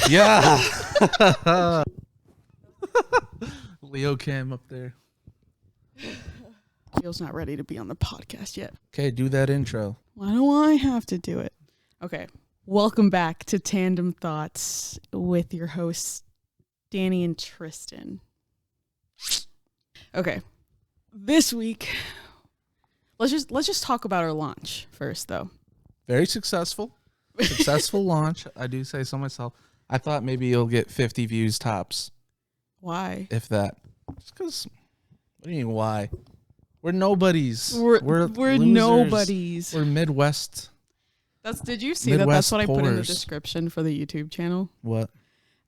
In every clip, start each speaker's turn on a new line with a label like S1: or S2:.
S1: Yeah. Leo Cam up there.
S2: Leo's not ready to be on the podcast yet.
S1: Okay, do that intro.
S2: Why do I have to do it? Okay. Welcome back to Tandem Thoughts with your hosts, Danie and Tristan. Okay. This week, let's just talk about our launch first, though.
S1: Very successful. Successful launch. I do say so myself. I thought maybe you'll get 50 views tops.
S2: Why?
S1: If that. Just because. What do you mean, why? We're nobodies.
S2: We're
S1: losers.
S2: nobodies.
S1: We're Midwest.
S2: Did you see
S1: Midwest
S2: that? That's what I put in the
S1: poors.
S2: description for the YouTube channel.
S1: What?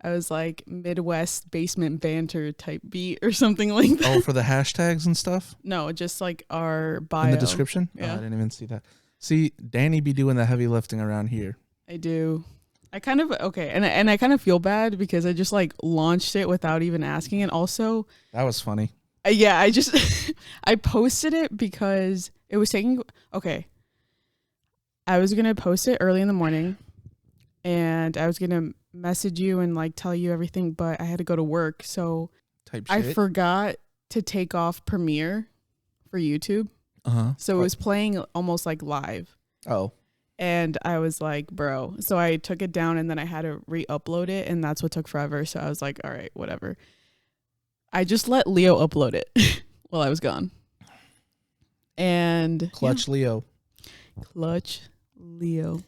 S2: I was like Midwest basement banter type beat or something like that.
S1: Oh, for the hashtags and stuff?
S2: No, just like our bio.
S1: In the description?
S2: Yeah.
S1: Oh, I didn't even see that. See, Danie be doing the heavy lifting around here.
S2: I do. I kind of, okay. And I kind of feel bad because I just like launched it without even asking. And also,
S1: That was funny.
S2: yeah, I just, I posted it because it was taking, okay. I was going to post it early in the morning and I was going to message you and like tell you everything, but I had to go to work. So
S1: Type shit.
S2: I forgot to take off Premiere for YouTube.
S1: Uh-huh.
S2: So it was playing almost like live.
S1: Oh.
S2: And I was like, bro. So I took it down and then I had to re-upload it. And that's what took forever. So I was like, all right, whatever. I just let Leo upload it while I was gone. And
S1: Clutch Leo.
S2: Clutch Leo.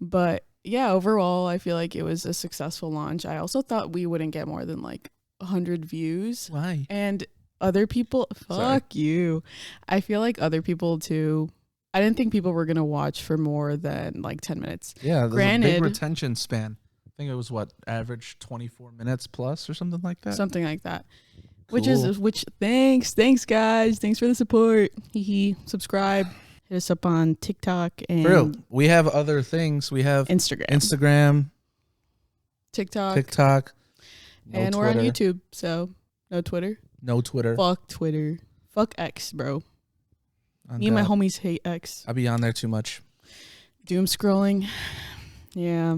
S2: But yeah, overall, I feel like it was a successful launch. I also thought we wouldn't get more than like 100 views.
S1: Why?
S2: And other people, fuck you. I feel like other people too. I didn't think people were going to watch for more than like 10 minutes.
S1: Yeah, there's a
S2: Granted,
S1: big retention span. I think it was what, average 24 minutes plus or something like that?
S2: something like that.
S1: Cool.
S2: Which thanks guys. Thanks for the support. Subscribe. Hit us up on TikTok and
S1: For real, we have other things. We have Instagram, TikTok, no
S2: and
S1: Twitter.
S2: we're on YouTube. So no Twitter.
S1: No Twitter.
S2: Fuck Twitter. Fuck X, bro.
S1: On
S2: Me and my
S1: that.
S2: homies hate X.
S1: I be on there too much.
S2: Doom scrolling. Yeah.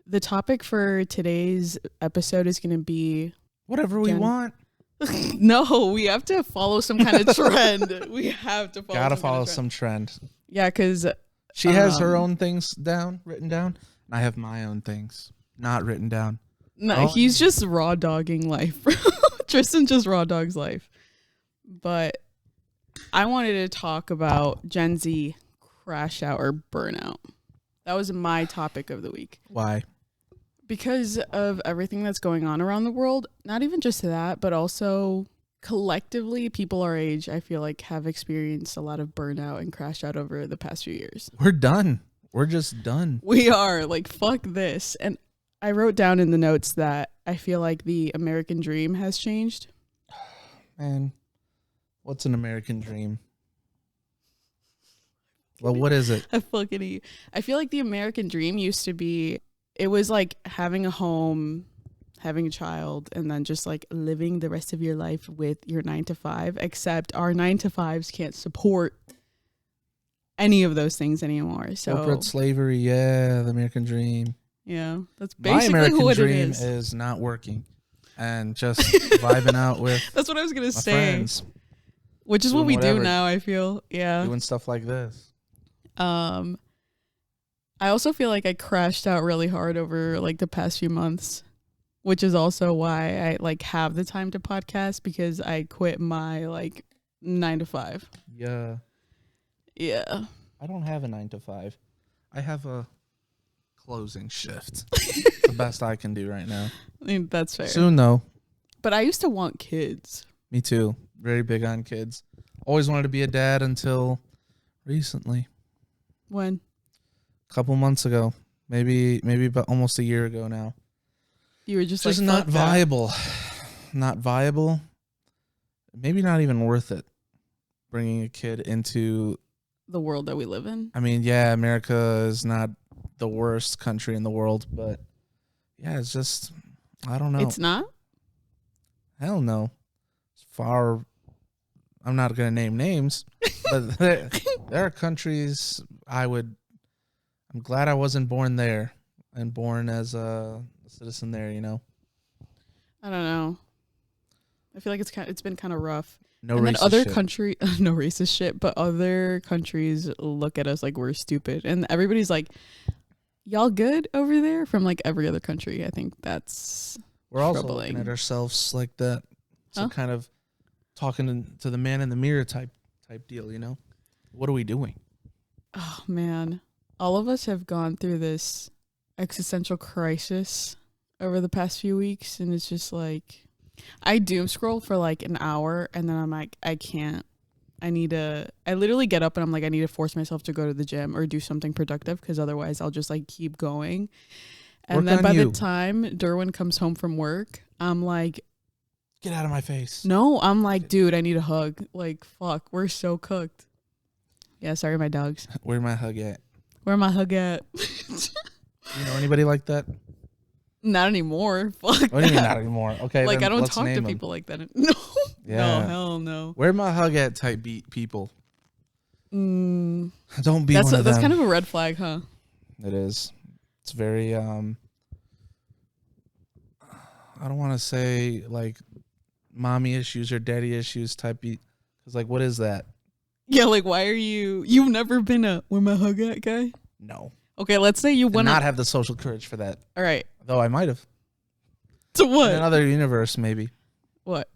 S2: The topic for today's episode is going to be...
S1: Whatever we want.
S2: No, we have to follow some kind of trend. We have to follow
S1: Gotta
S2: some
S1: follow
S2: kind of
S1: some trend.
S2: Yeah, because...
S1: She has her own things written down, and I have my own things not written down.
S2: No, he's just raw dogging life. Tristan just raw dogs life. But I wanted to talk about Gen Z crash out or burnout. That was my topic of the week.
S1: Why?
S2: Because of everything that's going on around the world. Not even just that, but also collectively, people our age, I feel like, have experienced a lot of burnout and crash out over the past few years.
S1: We're done. We're just done.
S2: We are. Like, fuck this. And I wrote down in the notes that I feel like the American dream has changed.
S1: Man, what's an American dream? Well, what is it?
S2: I feel like the American dream used to be, it was like having a home, having a child, and then just like living the rest of your life with your 9-to-5, except our 9-to-5s can't support any of those things anymore. So
S1: Corporate slavery, yeah, the American dream.
S2: yeah, that's
S1: My
S2: basically
S1: American
S2: what it
S1: dream
S2: is.
S1: not working and just vibing out with
S2: That's what I was gonna
S1: my
S2: say.
S1: friends,
S2: Which is what
S1: doing
S2: we
S1: whatever.
S2: do now, I feel. Yeah.
S1: doing stuff like this.
S2: I also feel like I crashed out really hard over like the past few months, which is also why I like have the time to podcast, because I quit my like 9-to-5.
S1: Yeah.
S2: Yeah.
S1: I don't have a 9-to-5. I have a closing shift. It's the best I can do right now.
S2: I mean, that's fair.
S1: Soon, though.
S2: But I used to want kids.
S1: Me too. Very big on kids. Always wanted to be a dad until recently.
S2: When?
S1: A couple months ago. Maybe about almost a year ago now.
S2: You were just
S1: Just
S2: like,
S1: not
S2: fuck that.
S1: viable. Not viable. Maybe not even worth it. Bringing a kid into...
S2: The world that we live in.
S1: I mean, yeah, America is not the worst country in the world, but yeah, it's just, I don't know.
S2: It's not?
S1: Hell no. It's far, I'm not going to name names, but there are countries I'm glad I wasn't born there and born as a citizen there, you know.
S2: I don't know. I feel like it's been kind of rough.
S1: No
S2: and then
S1: racist
S2: other
S1: shit.
S2: country, no racist shit, but other countries look at us like we're stupid, and everybody's like, "Y'all good over there?" From like every other country. I think that's
S1: We're also
S2: troubling.
S1: looking at ourselves like that. So
S2: Huh?
S1: kind of talking to the man in the mirror type deal, you know. What are we doing?
S2: Oh man, all of us have gone through this existential crisis over the past few weeks, and it's just like I doom scroll for like an hour, and then I'm like, I can't. I literally get up and I'm like, I need to force myself to go to the gym or do something productive, because otherwise I'll just like keep going. And
S1: Work
S2: then
S1: on
S2: by
S1: you.
S2: the time Derwin comes home from work, I'm like,
S1: Get out of my face.
S2: no, I'm like, dude, I need a hug. Like, fuck, we're so cooked. Yeah, sorry, my dogs.
S1: Where my hug at?
S2: Where my hug at?
S1: You know anybody like that?
S2: Not anymore. Fuck.
S1: What do you mean not anymore? Okay,
S2: Like,
S1: then
S2: I don't
S1: let's
S2: talk to
S1: name 'em.
S2: people like that. No.
S1: Yeah.
S2: No, hell no.
S1: Where my hug at type beat people.
S2: Mm,
S1: Don't be one of them.
S2: that's kind of a red flag, huh?
S1: It is. It's very I don't want to say like mommy issues or daddy issues type beat, because like what is that?
S2: Yeah, like, why are you've never been a where my hug at guy?
S1: No.
S2: Okay, let's say you
S1: Did
S2: went
S1: not have the social courage for that.
S2: All right.
S1: Though I might have.
S2: So
S1: In
S2: what?
S1: another universe, maybe.
S2: What?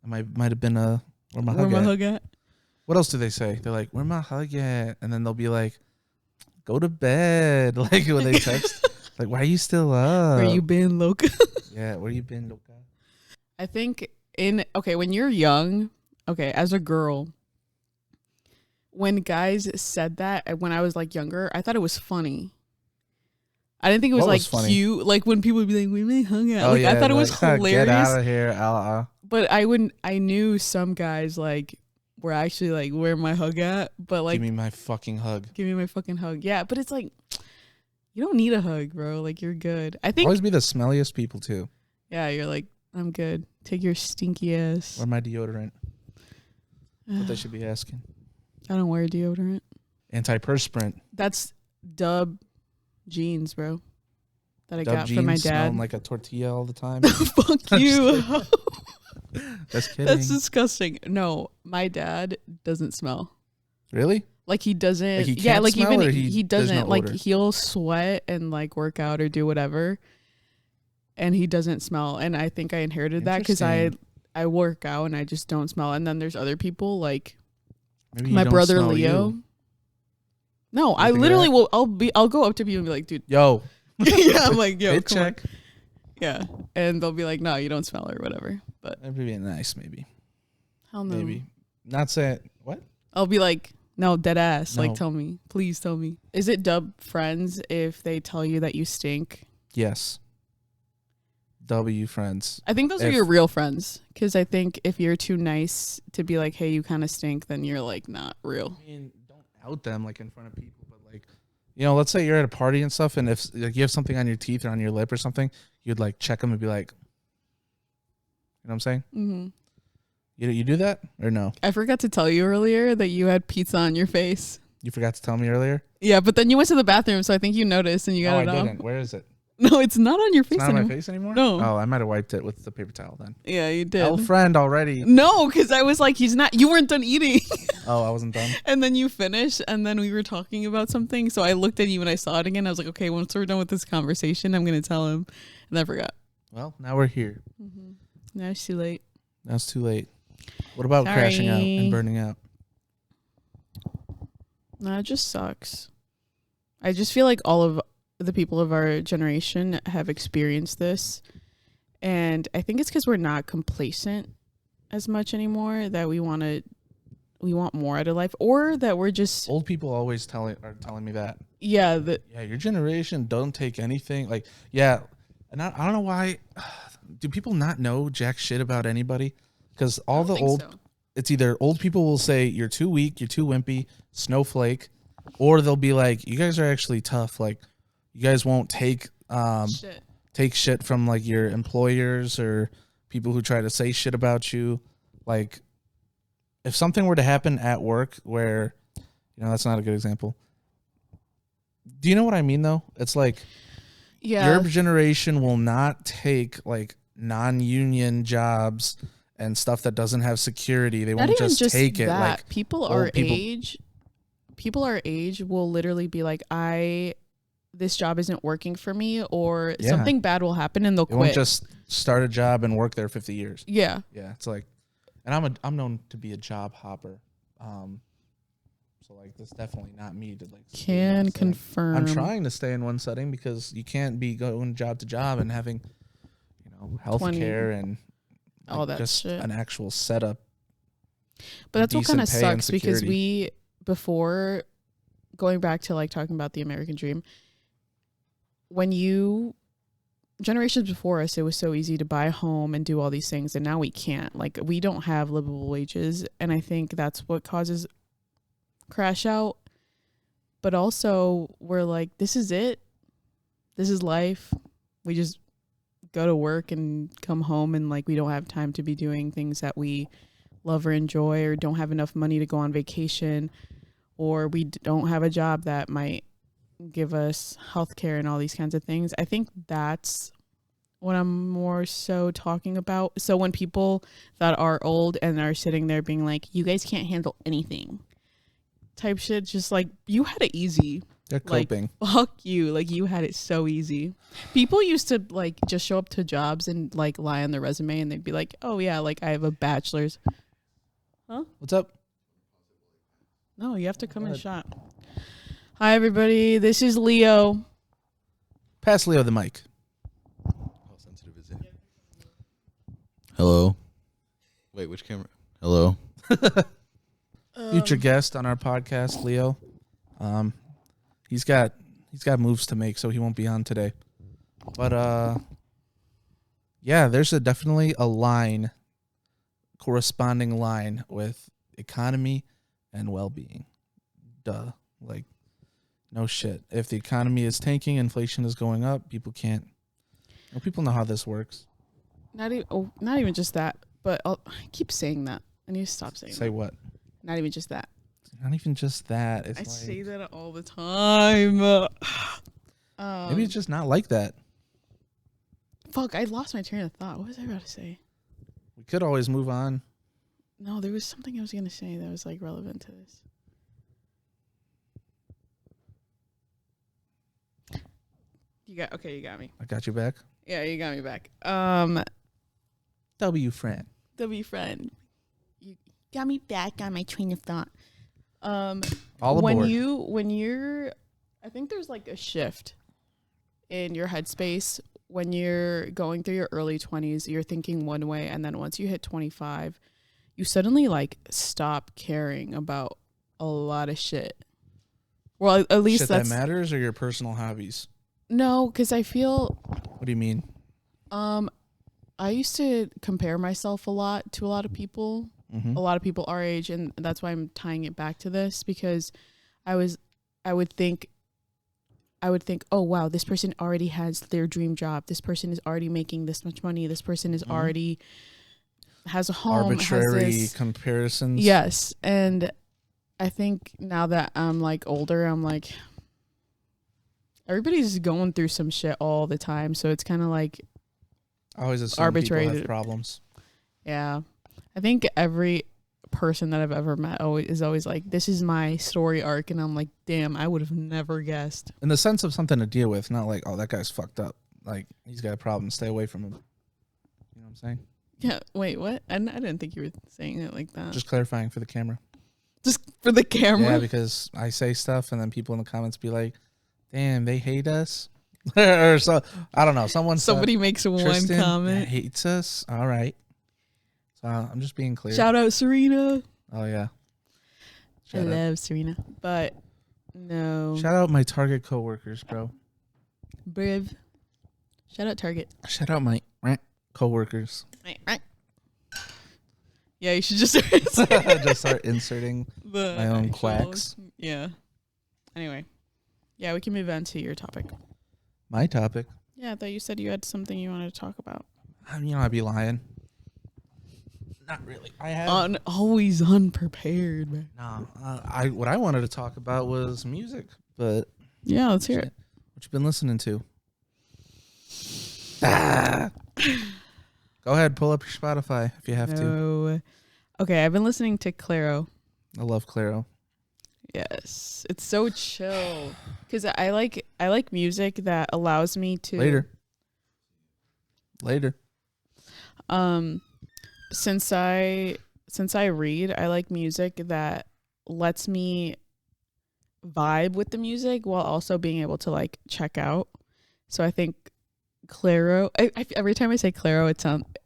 S1: I might have been a where my
S2: Where
S1: hug
S2: my
S1: at.
S2: hug at?
S1: What else do they say? They're like, where my hug at? And then they'll be like, go to bed. Like when they text. Like, why are you still up?
S2: Where you been, loca?
S1: Yeah, where you been, Luca?
S2: I think when you're young, okay, as a girl, when guys said that when I was like younger, I thought it was funny. I didn't think it was
S1: What
S2: like
S1: was funny?
S2: cute. Like when people would be like, "We may hung out."
S1: Oh,
S2: Like
S1: yeah,
S2: I thought it was
S1: like,
S2: hilarious.
S1: Get out of here.
S2: But I knew some guys like were actually like, "Where my hug at?" But like,
S1: Give me my fucking hug.
S2: give me my fucking hug. Yeah, but it's like, you don't need a hug, bro. Like you're good. I think.
S1: Always be the smelliest people too.
S2: Yeah, you're like, I'm good. Take your stinky ass.
S1: Or my deodorant. That's what they should be asking.
S2: I don't wear deodorant.
S1: Antiperspirant.
S2: That's Dub jeans, bro. That I
S1: Dub
S2: got
S1: jeans
S2: from my dad.
S1: smelling like a tortilla all the time.
S2: Fuck you.
S1: Just kidding.
S2: That's disgusting. No, my dad doesn't smell.
S1: Really?
S2: Like he doesn't.
S1: Like he
S2: yeah,
S1: can't
S2: like
S1: smell,
S2: even
S1: or
S2: he
S1: there's
S2: doesn't.
S1: no
S2: Like
S1: odor?
S2: he'll sweat and like work out or do whatever, and he doesn't smell. And I think I inherited that because
S1: Interesting.
S2: I work out and I just don't smell. And then there's other people like
S1: Maybe you
S2: my
S1: don't
S2: brother
S1: smell
S2: Leo.
S1: you.
S2: No, I
S1: think of
S2: literally
S1: that?
S2: will. I'll go up to people and be like, dude.
S1: Yo.
S2: Yeah, I'm like, yo,
S1: Hit
S2: come on.
S1: check.
S2: Yeah, and they'll be like, no, you don't smell or whatever. But
S1: That'd be nice, maybe.
S2: hell no.
S1: Maybe. Not saying what?
S2: I'll be like, no, dead ass.
S1: No.
S2: Like, tell me, please tell me. Is it dub friends if they tell you that you stink?
S1: Yes. W friends.
S2: I think those are
S1: If-
S2: your real friends. Because I think if you're too nice to be like, hey, you kind of stink, then you're like not real.
S1: I mean, don't out them like in front of people, but like, you know, let's say you're at a party and stuff, and if like, you have something on your teeth or on your lip or something, you'd like check them and be like, you know what I'm saying?
S2: Mm-hmm.
S1: You do that or no?
S2: I forgot to tell you earlier that you had pizza on your face.
S1: You forgot to tell me earlier.
S2: Yeah, but then you went to the bathroom, so I think you noticed and you
S1: No,
S2: got
S1: I
S2: it off.
S1: didn't. Where is it?
S2: No, it's not on your face
S1: It's not on
S2: anymore.
S1: my face anymore.
S2: No.
S1: Oh, I might have wiped it with the paper towel then.
S2: Yeah, you did.
S1: Tell friend already.
S2: No, because I was like, you weren't done eating.
S1: Oh, I wasn't done.
S2: And then you finished, and then we were talking about something. So I looked at you and I saw it again. I was like, okay, once we're done with this conversation, I'm going to tell him. And I forgot.
S1: Well, now we're here.
S2: Mm-hmm. Now it's too late.
S1: Now it's too late. What about crashing out
S2: Sorry.
S1: and burning out?
S2: No, it just sucks. I just feel like all of the people of our generation have experienced this. And I think it's because we're not complacent as much anymore, that we want more out of life, or that we're just,
S1: Old people always are telling me that.
S2: yeah,
S1: Yeah, your generation don't take anything. Like, yeah, and I don't know why. Do people not know jack shit about anybody? Because all the old, it's either old people will say you're too weak, you're too wimpy, snowflake, or they'll be like, you guys are actually tough. Like, you guys won't take
S2: shit.
S1: take shit from like your employers or people who try to say shit about you. Like, if something were to happen at work where, you know, that's not a good example. Do you know what I mean though? It's like
S2: Yeah.
S1: Your generation will not take like non-union jobs and stuff that doesn't have security. They won't just take it. Like
S2: people our age will literally be like, this job isn't working for me, or something bad will happen and they'll quit.
S1: Won't just start a job and work there 50 years.
S2: Yeah.
S1: Yeah. It's like, and I'm known to be a job hopper. So like this definitely not me to like
S2: can confirm.
S1: I'm trying to stay in one setting because you can't be going job to job and having, health care and
S2: all that
S1: just
S2: shit.
S1: An actual setup.
S2: But that's what kind of sucks, because before going back to like talking about the American dream, generations before us, it was so easy to buy a home and do all these things, and now we can't. Like, we don't have livable wages, and I think that's what causes crash out. But also, we're like, this is it. This is life. We just go to work and come home, and like we don't have time to be doing things that we love or enjoy, or don't have enough money to go on vacation, or we don't have a job that might give us health care and all these kinds of things. I think that's what I'm more so talking about. So when people that are old and are sitting there being like, you guys can't handle anything type shit, just like, you had it easy.
S1: They're coping.
S2: Like, fuck you. Like, you had it so easy. People used to like just show up to jobs and like lie on their resume, and they'd be like, oh yeah, like I have a bachelor's. Huh?
S1: What's up?
S2: No, you have to come and shot. Hi everybody, this is Leo.
S1: Pass Leo the mic.
S3: How sensitive is it? Hello. Wait, which camera? Hello.
S1: Future guest on our podcast, Leo. He's got moves to make, so he won't be on today. But yeah, there's definitely a corresponding line with economy and well-being. Duh. Like, no shit. If the economy is tanking, inflation is going up, people know how this works.
S2: Not even just that, but I keep saying that. I need to stop saying that.
S1: Say what?
S2: Not even just that.
S1: Not even just that.
S2: I say that all the time.
S1: Maybe it's just not like that.
S2: Fuck, I lost my train of thought. What was I about to say?
S1: We could always move on.
S2: No, there was something I was going to say that was like relevant to this. You got me.
S1: I got you back.
S2: Yeah, you got me back.
S1: W friend.
S2: You got me back on my train of thought.
S1: All aboard.
S2: When you're, I think there's like a shift in your headspace when you're going through your early 20s. You're thinking one way, and then once you hit 25, you suddenly like stop caring about a lot of shit. Well, at least
S1: shit that matters, or your personal hobbies.
S2: No, because I feel.
S1: What do you mean?
S2: I used to compare myself a lot to a lot of people.
S1: Mm-hmm.
S2: A lot of people our age, and that's why I'm tying it back to this, because I would think, oh wow, this person already has their dream job. This person is already making this much money. This person is already has a home.
S1: Arbitrary comparisons.
S2: Yes, and I think now that I'm like older, I'm like, everybody's going through some shit all the time, so it's kind of like
S1: I always assume
S2: arbitrary
S1: people have problems.
S2: Yeah. I think every person that I've ever met is always like, this is my story arc, and I'm like, damn, I would have never guessed.
S1: In the sense of something to deal with, not like, oh, that guy's fucked up. Like, he's got a problem, stay away from him. You know what I'm saying?
S2: Yeah, wait, what? I didn't think you were saying it like that.
S1: Just clarifying for the camera.
S2: Just for the camera?
S1: Yeah, because I say stuff, and then people in the comments be like, damn, they hate us? Or so, I don't know.
S2: Somebody makes one
S1: Tristan
S2: comment.
S1: Hates us? All right. So I'm just being clear.
S2: Shout out Serena.
S1: Oh, yeah.
S2: I love Serena. But no.
S1: Shout out my Target coworkers, bro.
S2: Briv. Shout out Target.
S1: Shout out my coworkers.
S2: Yeah, you should just
S1: start inserting my own quacks.
S2: Yeah. Anyway. Yeah, we can move on to your topic.
S1: My topic?
S2: Yeah, I thought you said you had something you wanted to talk about.
S1: I'd be lying. Not really. I have
S2: always unprepared, man.
S1: No, what I wanted to talk about was music, but
S2: yeah, let's hear it.
S1: What you been listening to? Go ahead, pull up your Spotify if you have to.
S2: Okay, I've been listening to Claro.
S1: I love Claro.
S2: Yes, it's so chill because I like music that allows me to
S1: later.
S2: Since I read, I like music that lets me vibe with the music while also being able to like check out. So I think Claro. Every time I say Claro,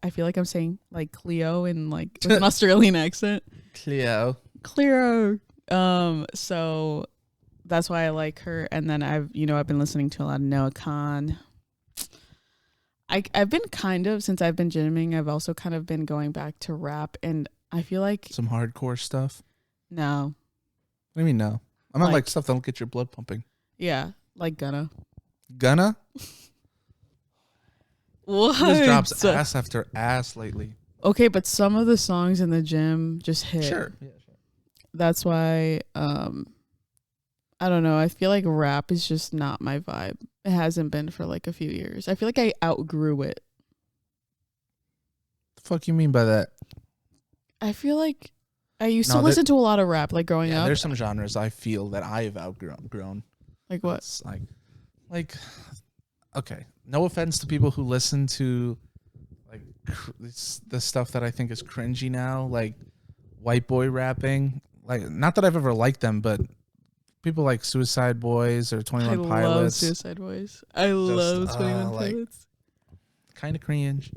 S2: I feel like I'm saying like Cleo in like with an Australian accent.
S1: Cleo.
S2: So that's why I like her. And then I've been listening to a lot of Noah Khan. I've been since I've been gymming, I've also kind of been going back to rap, and I feel like
S1: some hardcore stuff.
S2: No.
S1: What do you mean no? I'm not like stuff that'll get your blood pumping.
S2: Yeah, like Gunna. What?
S1: He just drops ass after ass lately.
S2: Okay, but some of the songs in the gym just hit.
S1: Sure. Yeah, sure.
S2: That's why I don't know. I feel like rap is just not my vibe. It hasn't been for like a few years. I feel like I outgrew it.
S1: The fuck you mean by that?
S2: I feel like I used to listen to a lot of rap like growing up.
S1: There's some genres I feel that I have outgrown.
S2: Like what?
S1: It's like okay. No offense to people who listen to like the stuff that I think is cringy now, like white boy rapping. Like, not that I've ever liked them, but people like Suicide Boys or 21 Pilots.
S2: I love Suicide Boys. I love 21 Pilots.
S1: Kind of cringe.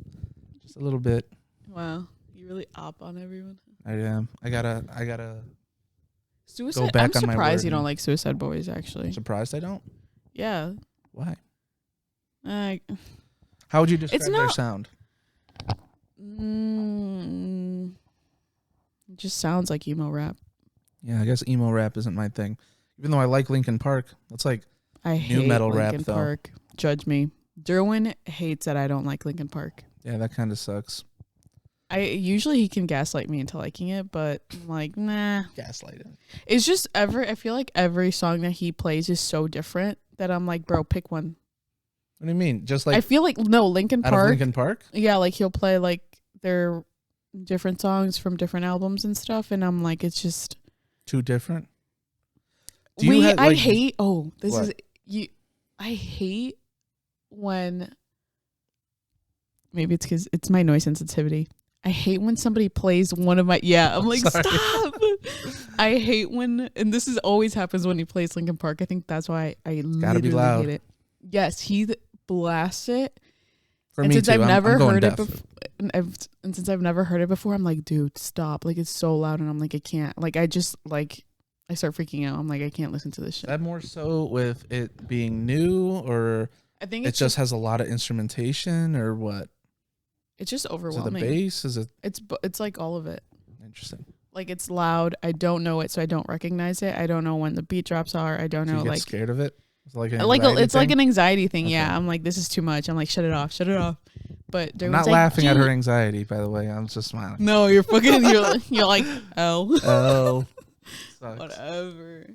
S1: Just a little bit.
S2: Wow. You really op on everyone.
S1: I am. I gotta
S2: Suicide.
S1: Go back
S2: I'm
S1: on my
S2: surprised
S1: word.
S2: You don't like Suicide Boys, actually.
S1: Surprised I don't?
S2: Yeah.
S1: Why?
S2: How
S1: would you describe their sound?
S2: It just sounds like emo rap.
S1: Yeah, I guess emo rap isn't my thing. Even though I like Linkin Park, that's like
S2: I
S1: new
S2: hate
S1: metal
S2: Linkin
S1: rap though.
S2: Park. Judge me. Derwin hates that I don't like Linkin Park.
S1: Yeah, that kind of sucks.
S2: Usually he can gaslight me into liking it, but I'm like, nah.
S1: Gaslighting.
S2: It's just I feel like every song that he plays is so different that I'm like, bro, pick one.
S1: What do you mean? Just like
S2: I feel like Linkin Park.
S1: Out of Linkin Park?
S2: Yeah, like he'll play like their different songs from different albums and stuff, and I'm like, it's just
S1: too different.
S2: I hate. Oh, this
S1: what?
S2: is you. I hate when. Maybe it's because it's my noise sensitivity. I hate when somebody plays one of my. Yeah, I'm like,
S1: sorry.
S2: stop. I hate when, and this is always happens when he plays Linkin Park. I think that's why I literally hate it. Yes, he blasts it.
S1: For
S2: and
S1: me
S2: since
S1: too.
S2: I've never heard it
S1: before,
S2: and since I've never heard it before, I'm like, dude, stop! Like it's so loud, and I'm like, I can't. Like I just like. I start freaking out. I'm like, I can't listen to this shit.
S1: That more so with it being new, or
S2: I think
S1: it just has a lot of instrumentation, or what?
S2: It's just overwhelming.
S1: Is it the bass? Is it?
S2: It's like all of it.
S1: Interesting.
S2: Like it's loud. I don't know it, so I don't recognize it. I don't know when the beat drops are. I don't know.
S1: Do you get
S2: like
S1: scared of it? It's like
S2: it's
S1: thing?
S2: like an anxiety thing.
S1: Okay.
S2: Yeah, I'm like, this is too much. I'm like, shut it off. But
S1: I'm not laughing at her anxiety, by the way. I'm just smiling.
S2: No, you're fucking. You're like, oh.
S1: Oh.
S2: Whatever.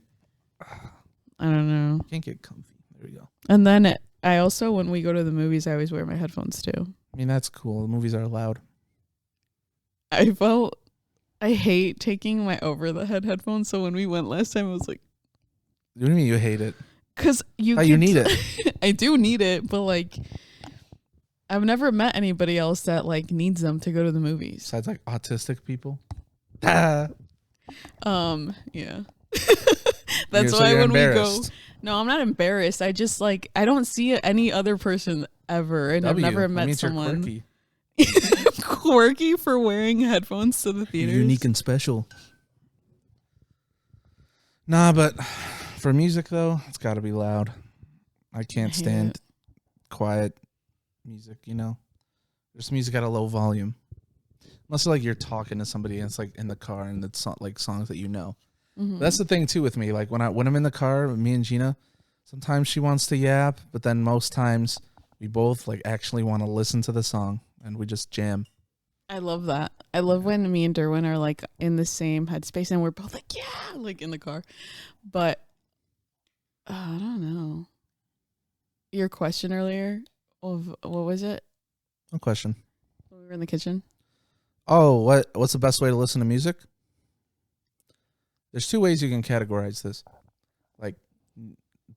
S2: I don't know.
S1: Can't get comfy. There we go.
S2: And then I also, when we go to the movies, I always wear my headphones too.
S1: I mean, that's cool. The movies are loud.
S2: I hate taking my over the head headphones. So when we went last time, I was like,
S1: what do you mean you hate it?
S2: Because you
S1: need it.
S2: I do need it, but like, I've never met anybody else that like needs them to go to the movies.
S1: Besides like autistic people.
S2: Yeah. That's why when we go. No, I'm not embarrassed. I just like I don't see any other person ever, and I've never met someone quirky for wearing headphones to the theaters.
S1: Unique and special. Nah, but for music though, it's got to be loud. I can't stand quiet music. You know, there's music at a low volume. Unless like you're talking to somebody and it's like in the car and it's like songs that you know. Mm-hmm. That's the thing too with me. Like when I'm in the car with me and Gina, sometimes she wants to yap, but then most times we both like actually want to listen to the song and we just jam.
S2: I love that. I love when me and Derwin are like in the same headspace and we're both like, yeah, like in the car. But I don't know. Your question earlier of what was it?
S1: No question.
S2: When we were in the kitchen.
S1: Oh, what's the best way to listen to music? There's two ways you can categorize this. Like,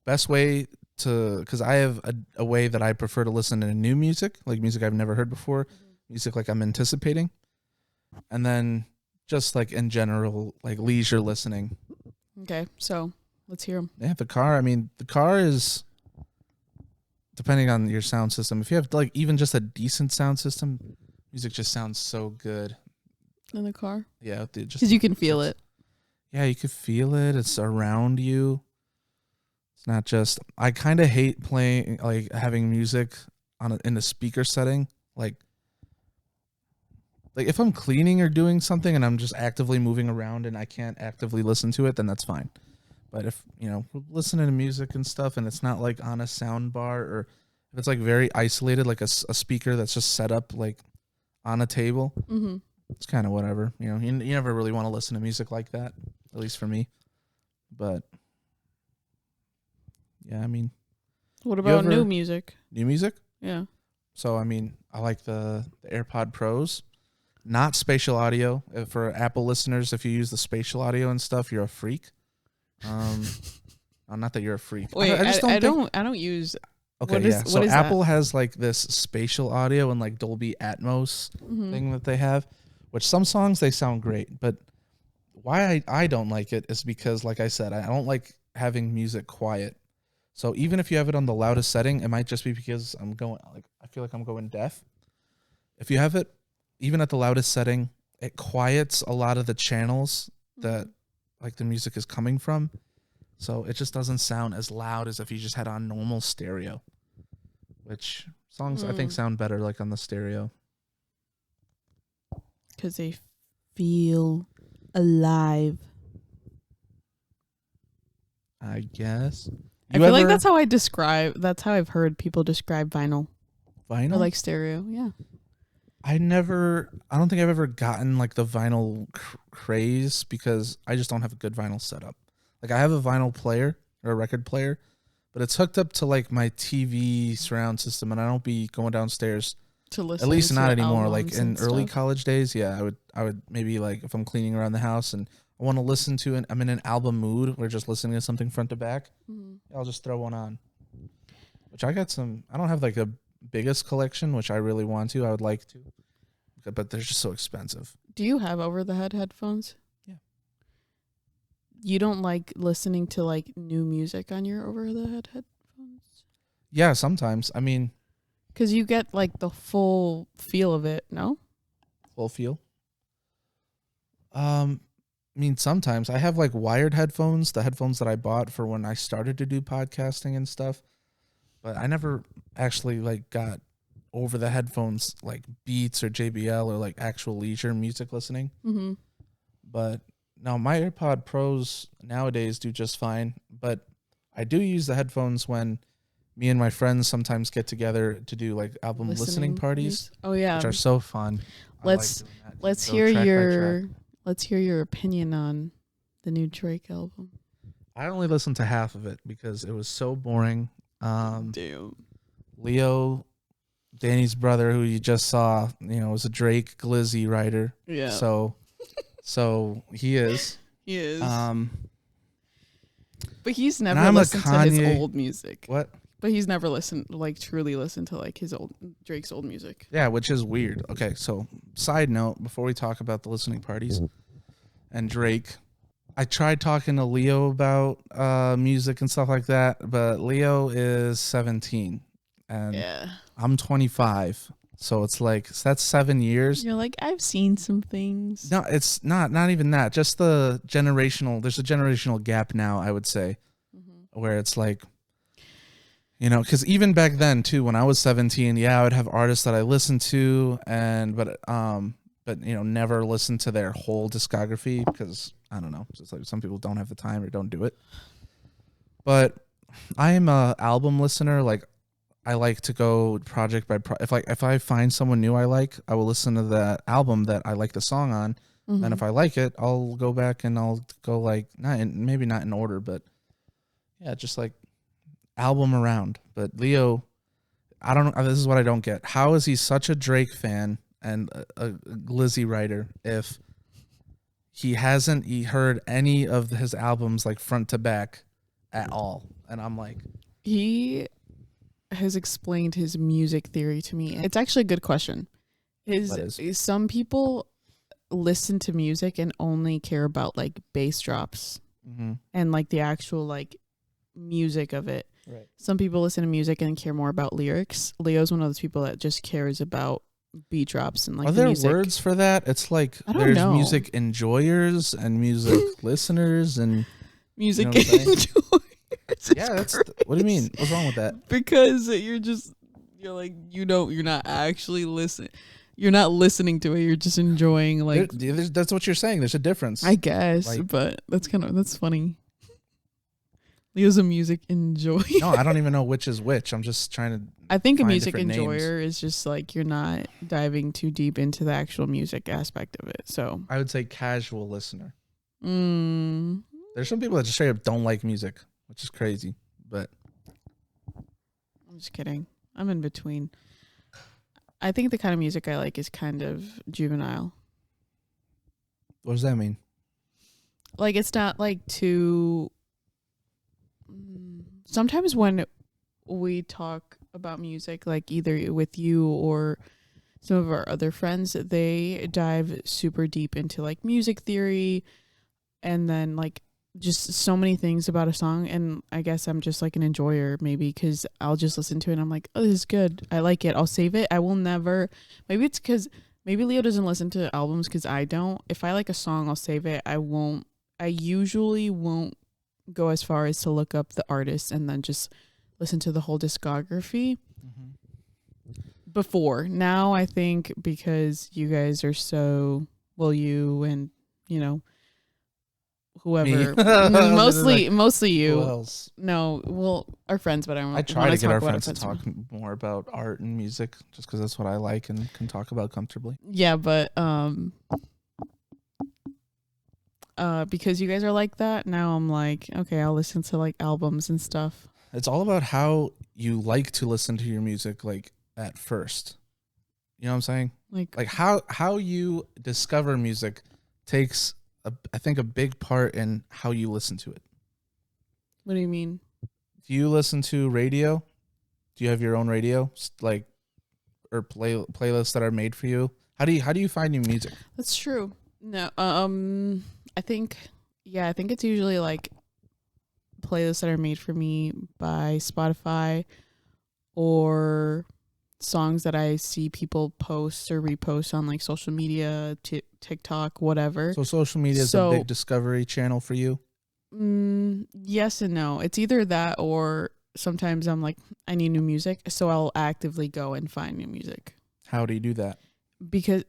S1: best way to, because I have a way that I prefer to listen to new music, like music I've never heard before, music like I'm anticipating, and then just like in general, like leisure listening.
S2: Okay, so let's hear them.
S1: Yeah, the car. I mean, the car is, depending on your sound system. If you have like even just a decent sound system, music just sounds so good.
S2: In the car?
S1: Yeah,
S2: because you can feel it.
S1: Yeah, you could feel it. It's around you. It's not just. I kind of hate playing, like having music in a speaker setting. Like if I'm cleaning or doing something and I'm just actively moving around and I can't actively listen to it, then that's fine. But if, we're listening to music and stuff and it's not like on a sound bar, or if it's like very isolated, like a speaker that's just set up like on a table, it's kind of whatever. You never really want to listen to music like that, at least for me. But yeah, I mean,
S2: what about new music?
S1: New music?
S2: Yeah.
S1: So I mean, I like the AirPod Pros, not spatial audio. For Apple listeners, if you use the spatial audio and stuff, you're a freak. Not that you're a freak.
S2: Wait, I don't use.
S1: Okay, yeah. So Apple has like this spatial audio and like Dolby Atmos thing that they have, which some songs they sound great, but why I don't like it is because, like I said, I don't like having music quiet. So even if you have it on the loudest setting, it might just be because I feel like I'm going deaf. If you have it even at the loudest setting, it quiets a lot of the channels that like the music is coming from. So it just doesn't sound as loud as if you just had on normal stereo, which songs I think sound better like on the stereo.
S2: Because they feel alive.
S1: I guess.
S2: I feel like that's how I've heard people describe vinyl.
S1: Vinyl?
S2: Or like stereo, yeah.
S1: I don't think I've ever gotten like the vinyl craze because I just don't have a good vinyl setup. Like I have a vinyl player or a record player, but it's hooked up to like my TV surround system, and I don't be going downstairs
S2: to listen.
S1: At least
S2: to
S1: not anymore. Like in early
S2: stuff.
S1: college days, yeah, I would maybe like if I'm cleaning around the house and I want to listen to I'm in an album mood. We're just listening to something front to back. I'll just throw one on. Which I got some. I don't have like a biggest collection, which I really want to. I would like to, but they're just so expensive.
S2: Do you have over-the-head headphones?
S1: Yeah.
S2: You don't like listening to like new music on your over-the-head headphones?
S1: Yeah, sometimes. I mean,
S2: because you get like the full feel of it. No.
S1: Full feel. I mean, sometimes I have like wired headphones, the headphones that I bought for when I started to do podcasting and stuff. But I never actually like got over the headphones like Beats or JBL or like actual leisure music listening. But no, my AirPod Pros nowadays do just fine. But I do use the headphones when me and my friends sometimes get together to do like album listening parties.
S2: Oh yeah,
S1: which are so fun.
S2: Let's hear your opinion on the new Drake album.
S1: I only listened to half of it because it was so boring.
S2: Damn.
S1: Leo, Danny's brother, who you just saw, was a Drake Glizzy writer.
S2: Yeah.
S1: So he is.
S2: He is. But he's
S1: And
S2: never
S1: I'm a
S2: listened to his old music.
S1: What?
S2: But he's never truly listened to like Drake's old music.
S1: Yeah, which is weird. Okay, so side note, before we talk about the listening parties and Drake, I tried talking to Leo about music and stuff like that, but Leo is 17 and I'm 25. So it's like, that's 7 years.
S2: You're like, I've seen some things.
S1: No, it's not even that. Just there's a generational gap now, I would say, where it's like, because even back then too, when I was 17, I would have artists that I listened to, but never listened to their whole discography because I don't know, just like some people don't have the time or don't do it. But I am a album listener. Like I like to go project by project. If I find someone new I will listen to the album that I like the song on, and if I like it, I'll go back and I'll go like maybe not in order, but just like album around. But Leo, I don't know. This is what I don't get. How is he such a Drake fan and a Glizzy writer if he hasn't heard any of his albums like front to back at all? And I'm like,
S2: he has explained his music theory to me. It's actually a good question. Some people listen to music and only care about like bass drops and like the actual like music of it.
S1: Right.
S2: Some people listen to music and care more about lyrics. Leo's one of those people that just cares about beat drops and like
S1: are there
S2: music.
S1: words for that? It's like
S2: I don't
S1: there's
S2: know.
S1: music enjoyers and music listeners and
S2: Music
S1: you know what I'm saying?
S2: enjoyers.
S1: Yeah, that's what do you mean? What's wrong with that?
S2: Because you're like you're not actually listening. You're not listening to it. You're just enjoying like
S1: That's what you're saying. There's a difference.
S2: I guess,
S1: like,
S2: but that's funny. Leo's a music enjoyer.
S1: No, I don't even know which is which. I'm just trying to.
S2: I think a
S1: find
S2: music
S1: different
S2: enjoyer
S1: names.
S2: is just like you're not diving too deep into the actual music aspect of it. So
S1: I would say casual listener.
S2: mm,
S1: There's some people that just straight up don't like music, which is crazy. But
S2: I'm just kidding. I'm in between. I think the kind of music I like is kind of juvenile.
S1: what does that mean?
S2: Like it's not like too. Sometimes when we talk about music, like either with you or some of our other friends, they dive super deep into like music theory and then like just so many things about a song. And I guess I'm just like an enjoyer maybe because I'll just listen to it and I'm like, oh, this is good. I like it. I'll save it. I will never. Maybe it's because maybe Leo doesn't listen to albums because I don't. If I like a song, I'll save it. I usually won't go as far as to look up the artist and then just listen to the whole discography. Before now, I think because you guys are so you and you know whoever mostly you.
S1: Who else?
S2: No, well, our friends, but
S1: I try to get our friends to talk more about art and music, just because that's what I like and can talk about comfortably.
S2: Yeah, but because you guys are like that, now I'm like, okay, I'll listen to like albums and stuff.
S1: It's all about how you like to listen to your music, like at first. You know what I'm saying? Like how you discover music takes I think a big part in how you listen to it.
S2: What do you mean?
S1: Do you listen to radio? Do you have your own radio, like, or playlists that are made for you? How do you find new music?
S2: That's true. No, I think it's usually like playlists that are made for me by Spotify or songs that I see people post or repost on like social media, TikTok, whatever.
S1: So social media is a big discovery channel for you?
S2: Yes and no. It's either that or sometimes I'm like, I need new music. So I'll actively go and find new music.
S1: How do you do that?
S2: Because,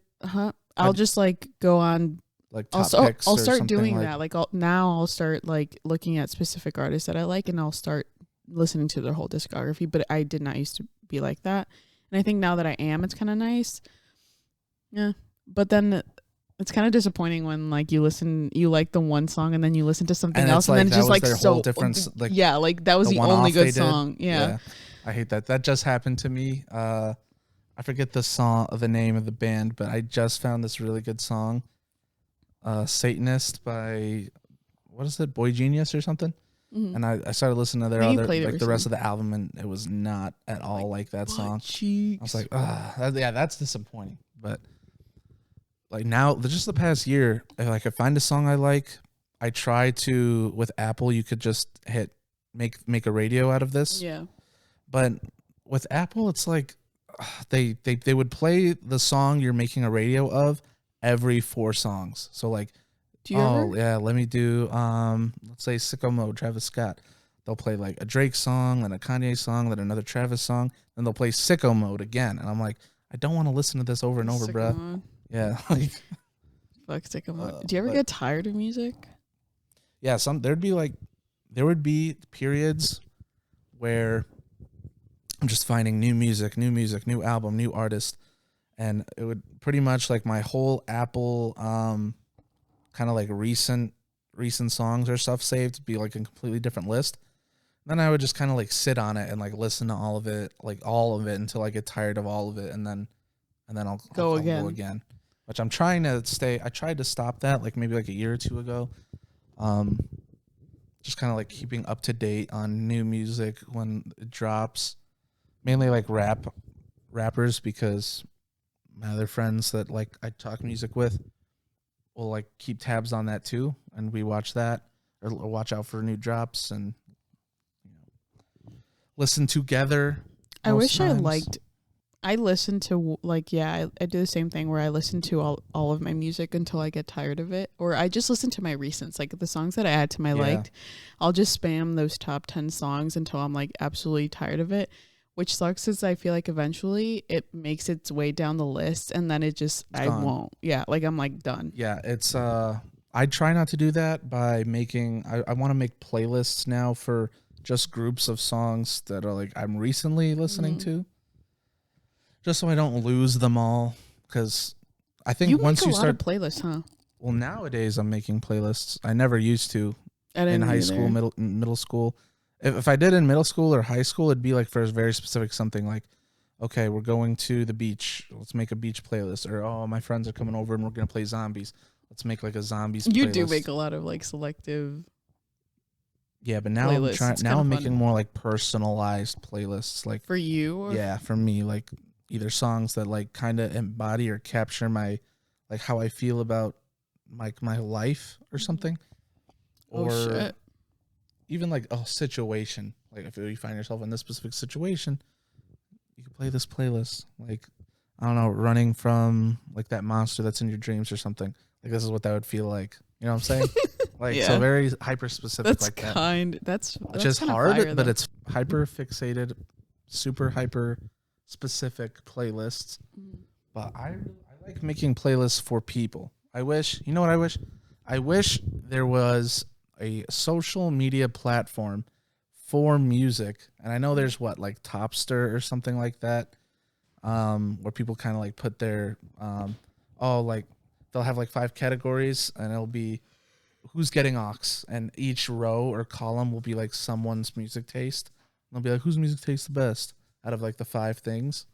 S2: I'll just like go on.
S1: Like top picks
S2: I'll
S1: or
S2: start
S1: something
S2: doing
S1: like
S2: that. Like I'll start like looking at specific artists that I like and I'll start listening to their whole discography. But I did not used to be like that. And I think now that I am, it's kind of nice. Yeah. But then it's kind of disappointing when like you like the one song and then you listen to something else and then just like so
S1: different. Like
S2: yeah, like that was the only good song. Yeah.
S1: I hate that. That just happened to me. I forget the name of the band, but I just found this really good song. Satanist by what is it, Boy Genius or something? Mm-hmm. And I started listening to their other like the rest of the album, and it was not at all like that song. I was like, that's disappointing. But like now, just the past year, like I find a song I like, I try to with Apple. You could just make a radio out of this.
S2: Yeah. But
S1: with Apple, it's like they would play the song you're making a radio of every 4 songs. So like, let me do let's say Sicko Mode, Travis Scott. They'll play like a Drake song, then a Kanye song, then another Travis song, then they'll play Sicko Mode again. And I'm like, I don't want to listen to this over and over, bruh. Yeah, like
S2: fuck Sicko Mode. Do you ever get tired of music?
S1: Yeah, there would be periods where I'm just finding new music, new album, new artist. And it would pretty much like my whole Apple kind of like recent songs or stuff saved to be like a completely different list. Then I would just kind of like sit on it and like listen to all of it until I get tired of all of it, and then I'll
S2: Go
S1: I'll
S2: again.
S1: go again. Which I'm trying to stay. I tried to stop that like maybe like a year or two ago. Just kind of like keeping up to date on new music when it drops. Mainly like rappers, because my other friends that like I talk music with will like keep tabs on that too, and we watch that or watch out for new drops and listen together.
S2: I wish
S1: times.
S2: I listen to like, yeah, I do the same thing where I listen to all of my music until I get tired of it, or I just listen to my recents, like the songs that I add to my liked. I'll just spam those top 10 songs until I'm like absolutely tired of it, which sucks is I feel like eventually it makes its way down the list and then I
S1: gone.
S2: won't. Yeah, like I'm like done.
S1: Yeah, it's I try not to do that by making I want to make playlists now for just groups of songs that are like I'm recently listening to, just so I don't lose them all, because I think
S2: You
S1: once
S2: make a
S1: you
S2: lot
S1: start
S2: of playlists, huh?
S1: well, nowadays I'm making playlists. I never used to
S2: I didn't
S1: in high
S2: either.
S1: school, middle school. If I did in middle school or high school, it'd be like for a very specific something, like, okay, we're going to the beach. Let's make a beach playlist. Or, oh, my friends are coming over and we're going to play zombies. Let's make like a zombies
S2: You
S1: playlist.
S2: do make a lot of like selective.
S1: Yeah, but now
S2: playlists.
S1: I'm making more like personalized playlists, like
S2: For you? Or
S1: yeah, for me, like either songs that like kind of embody or capture my like how I feel about like my life or something. Or
S2: shit.
S1: even like a situation. Like if you find yourself in this specific situation, you can play this playlist. Like, I don't know, running from like that monster that's in your dreams or something. Like this is what that would feel like. You know what I'm saying? Like
S2: Yeah.
S1: so very hyper specific
S2: That's
S1: like that.
S2: That's
S1: Which is hard, but it's hyper fixated, super hyper specific playlists. But I like making playlists for people. I wish, you know what I wish? I wish there was a social media platform for music. And I know there's what, like Topster or something like that, where people kind of like put their, like they'll have like 5 categories and it'll be who's getting aux, and each row or column will be like someone's music taste. And they'll be like, whose music tastes the best out of like the 5 things.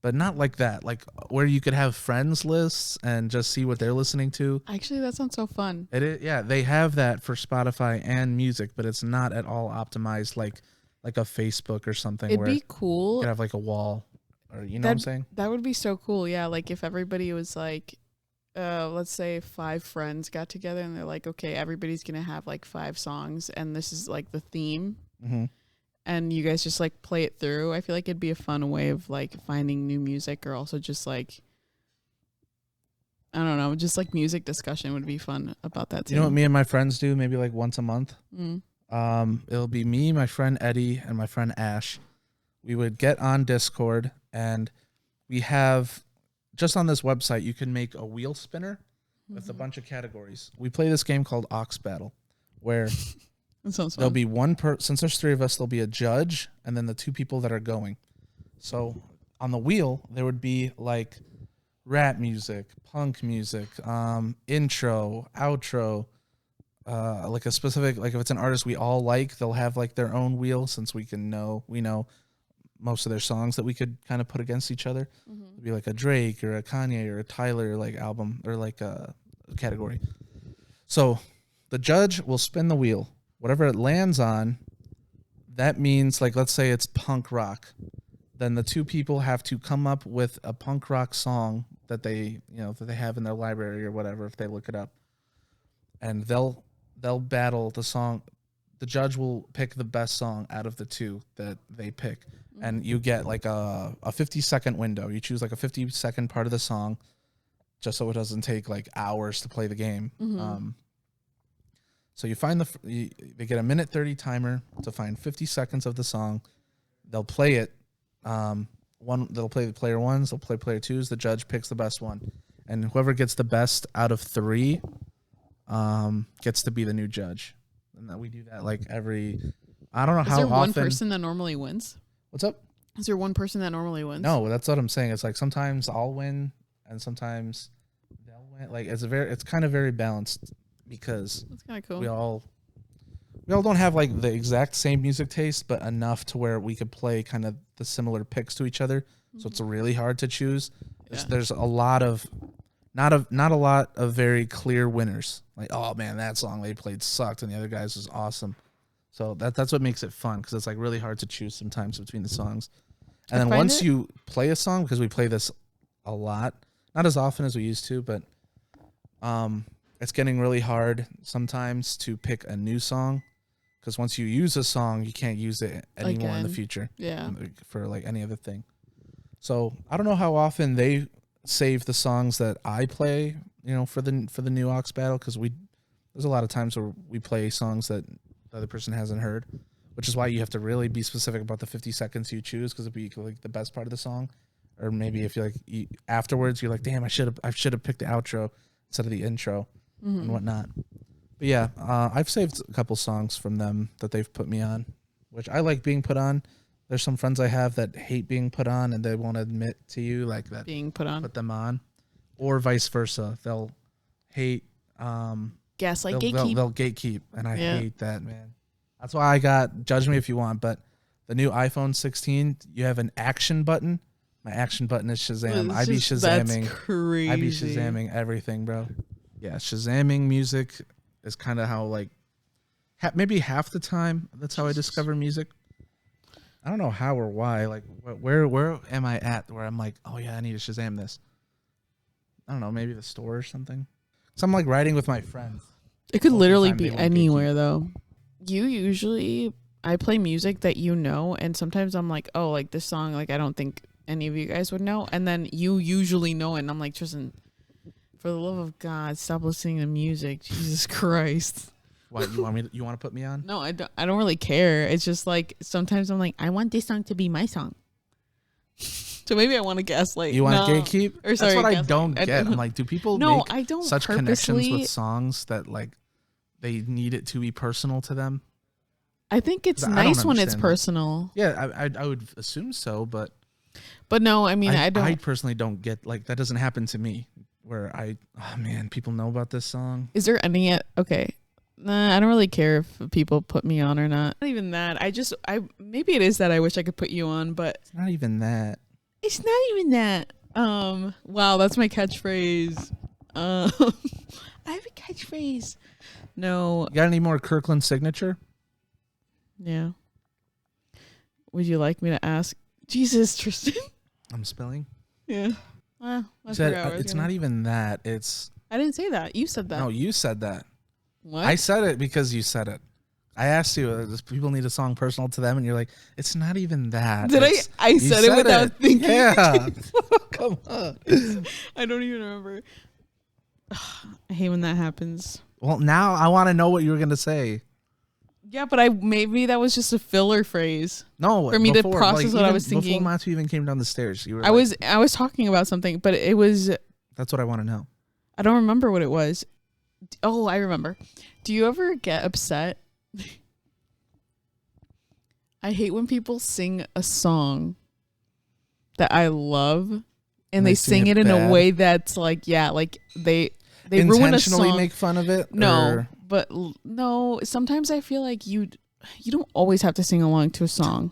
S1: But not like that, like where you could have friends lists and just see what they're listening to.
S2: Actually, that sounds so fun.
S1: It is, yeah, they have that for Spotify and music, but it's not at all optimized like a Facebook or something.
S2: It'd
S1: where
S2: be
S1: you
S2: cool.
S1: could have like a wall, or you know what I'm saying?
S2: That would be so cool. Yeah, like if everybody was like, let's say 5 friends got together and they're like, okay, everybody's gonna have like 5 songs, and this is like the theme.
S1: Mm-hmm.
S2: And you guys just like play it through. I feel like it'd be a fun way of like finding new music, or also just like, I don't know, just like music discussion would be fun about that too.
S1: You know what me and my friends do maybe like once a month?
S2: Mm.
S1: It'll be me, my friend Eddie, and my friend Ash. We would get on Discord, and we have, just on this website, you can make a wheel spinner with a bunch of categories. We play this game called Ox Battle, where
S2: That sounds fun.
S1: there'll be since there's 3 of us, there'll be a judge and then the 2 people that are going. So on the wheel, there would be like rap music, punk music, intro, outro, like a specific, like if it's an artist we all like, they'll have like their own wheel, since we know most of their songs that we could kind of put against each other. It'd be like a Drake or a Kanye or a Tyler like album, or like a category. So the judge will spin the wheel. Whatever it lands on, that means, like, let's say it's punk rock. Then the 2 people have to come up with a punk rock song that they have in their library or whatever, if they look it up. And they'll battle the song. The judge will pick the best song out of the 2 that they pick. And you get like a 50-second window. You choose like a 50-second part of the song, just so it doesn't take like hours to play the game. So you find they get a 1:30 timer to find 50 seconds of the song. They'll play it. They'll play the player 1s. They'll play player 2s. The judge picks the best one, and whoever gets the best out of 3, gets to be the new judge. And that we do that like every. I don't know how often.
S2: Is there one person that normally wins?
S1: What's up?
S2: Is there one person that normally wins?
S1: No, that's what I'm saying. It's like sometimes I'll win, and sometimes they'll win. Like it's kind of very balanced, because
S2: That's kind of cool.
S1: we all don't have like the exact same music taste, but enough to where we could play kind of the similar picks to each other. So it's really hard to choose. There's a lot of not a lot of very clear winners. Like, oh man, that song they played sucked and the other guys was awesome. So that's what makes it fun, because it's like really hard to choose sometimes between the songs. And then once you play a song, because we play this a lot, not as often as we used to, but it's getting really hard sometimes to pick a new song, because once you use a song, you can't use it anymore in the future.
S2: Yeah.
S1: For like any other thing. So I don't know how often they save the songs that I play, you know, for the new Ox battle, because there's a lot of times where we play songs that the other person hasn't heard, which is why you have to really be specific about the 50 seconds you choose, because it'd be like the best part of the song. Or maybe if you're like afterwards, you're like, damn, I should have picked the outro instead of the intro and whatnot. But yeah, I've saved a couple songs from them that they've put me on, which I like being put on. There's some friends I have that hate being put on, and they won't admit to you like that
S2: being put
S1: them on, or vice versa. They'll hate
S2: gaslight, gatekeep.
S1: They'll gatekeep, and I hate that, man. That's why I got, judge me if you want, but the new iPhone 16, you have an action button. My action button is Shazam. I be Shazamming.
S2: That's crazy.
S1: I be Shazamming everything, bro. Yeah, Shazamming music is kind of how, like, maybe half the time that's how I discover music. I don't know how or why. Like, where am I at where I'm like, oh yeah, I need to Shazam this? I don't know, maybe the store or something. So I'm like riding with my friends.
S2: It could literally be anywhere though. I play music that you know, and sometimes I'm like, oh, like this song, like I don't think any of you guys would know, and then you usually know it, and I'm like, Tristan, for the love of God, stop listening to music. Jesus Christ.
S1: What, you want to put me on?
S2: No, I don't really care. It's just like sometimes I'm like, I want this song to be my song. So maybe I want to gaslight.
S1: You want to gatekeep?
S2: Or sorry,
S1: that's what I don't get. I'm like, do people make such connections with songs that like they need it to be personal to them?
S2: I think it's nice when it's personal.
S1: Yeah, I would assume so, but
S2: no, I mean, I don't.
S1: I personally don't get, like, that doesn't happen to me where oh man, people know about this song.
S2: Is there any? Okay. Nah, I don't really care if people put me on or not. Not even that. Maybe it is that I wish I could put you on, but
S1: it's not even that.
S2: It's not even that. Wow, that's my catchphrase. I have a catchphrase. No.
S1: You got any more Kirkland signature?
S2: Yeah. Would you like me to ask? Jesus, Tristan.
S1: I'm spelling.
S2: Yeah.
S1: It's not even that.
S2: I didn't say that. You said that.
S1: No, you said that.
S2: What?
S1: I said it because you said it. I asked you, does people need a song personal to them? And you're like, it's not even that.
S2: Did I said it without thinking.
S1: Yeah. Come on.
S2: I don't even remember. I hate when that happens.
S1: Well, now I want to know what you were going to say.
S2: Yeah, but maybe that was just a filler phrase.
S1: No,
S2: for me to process what I was thinking.
S1: Before Matthew even came down the stairs, you were.
S2: I was talking about something, but it was.
S1: That's what I want to know.
S2: I don't remember what it was. Oh, I remember. Do you ever get upset? I hate when people sing a song that I love, and they sing it in a way that's like, yeah, like they ruin a song.
S1: Intentionally make fun of it.
S2: No, but no. Sometimes I feel like you don't always have to sing along to a song.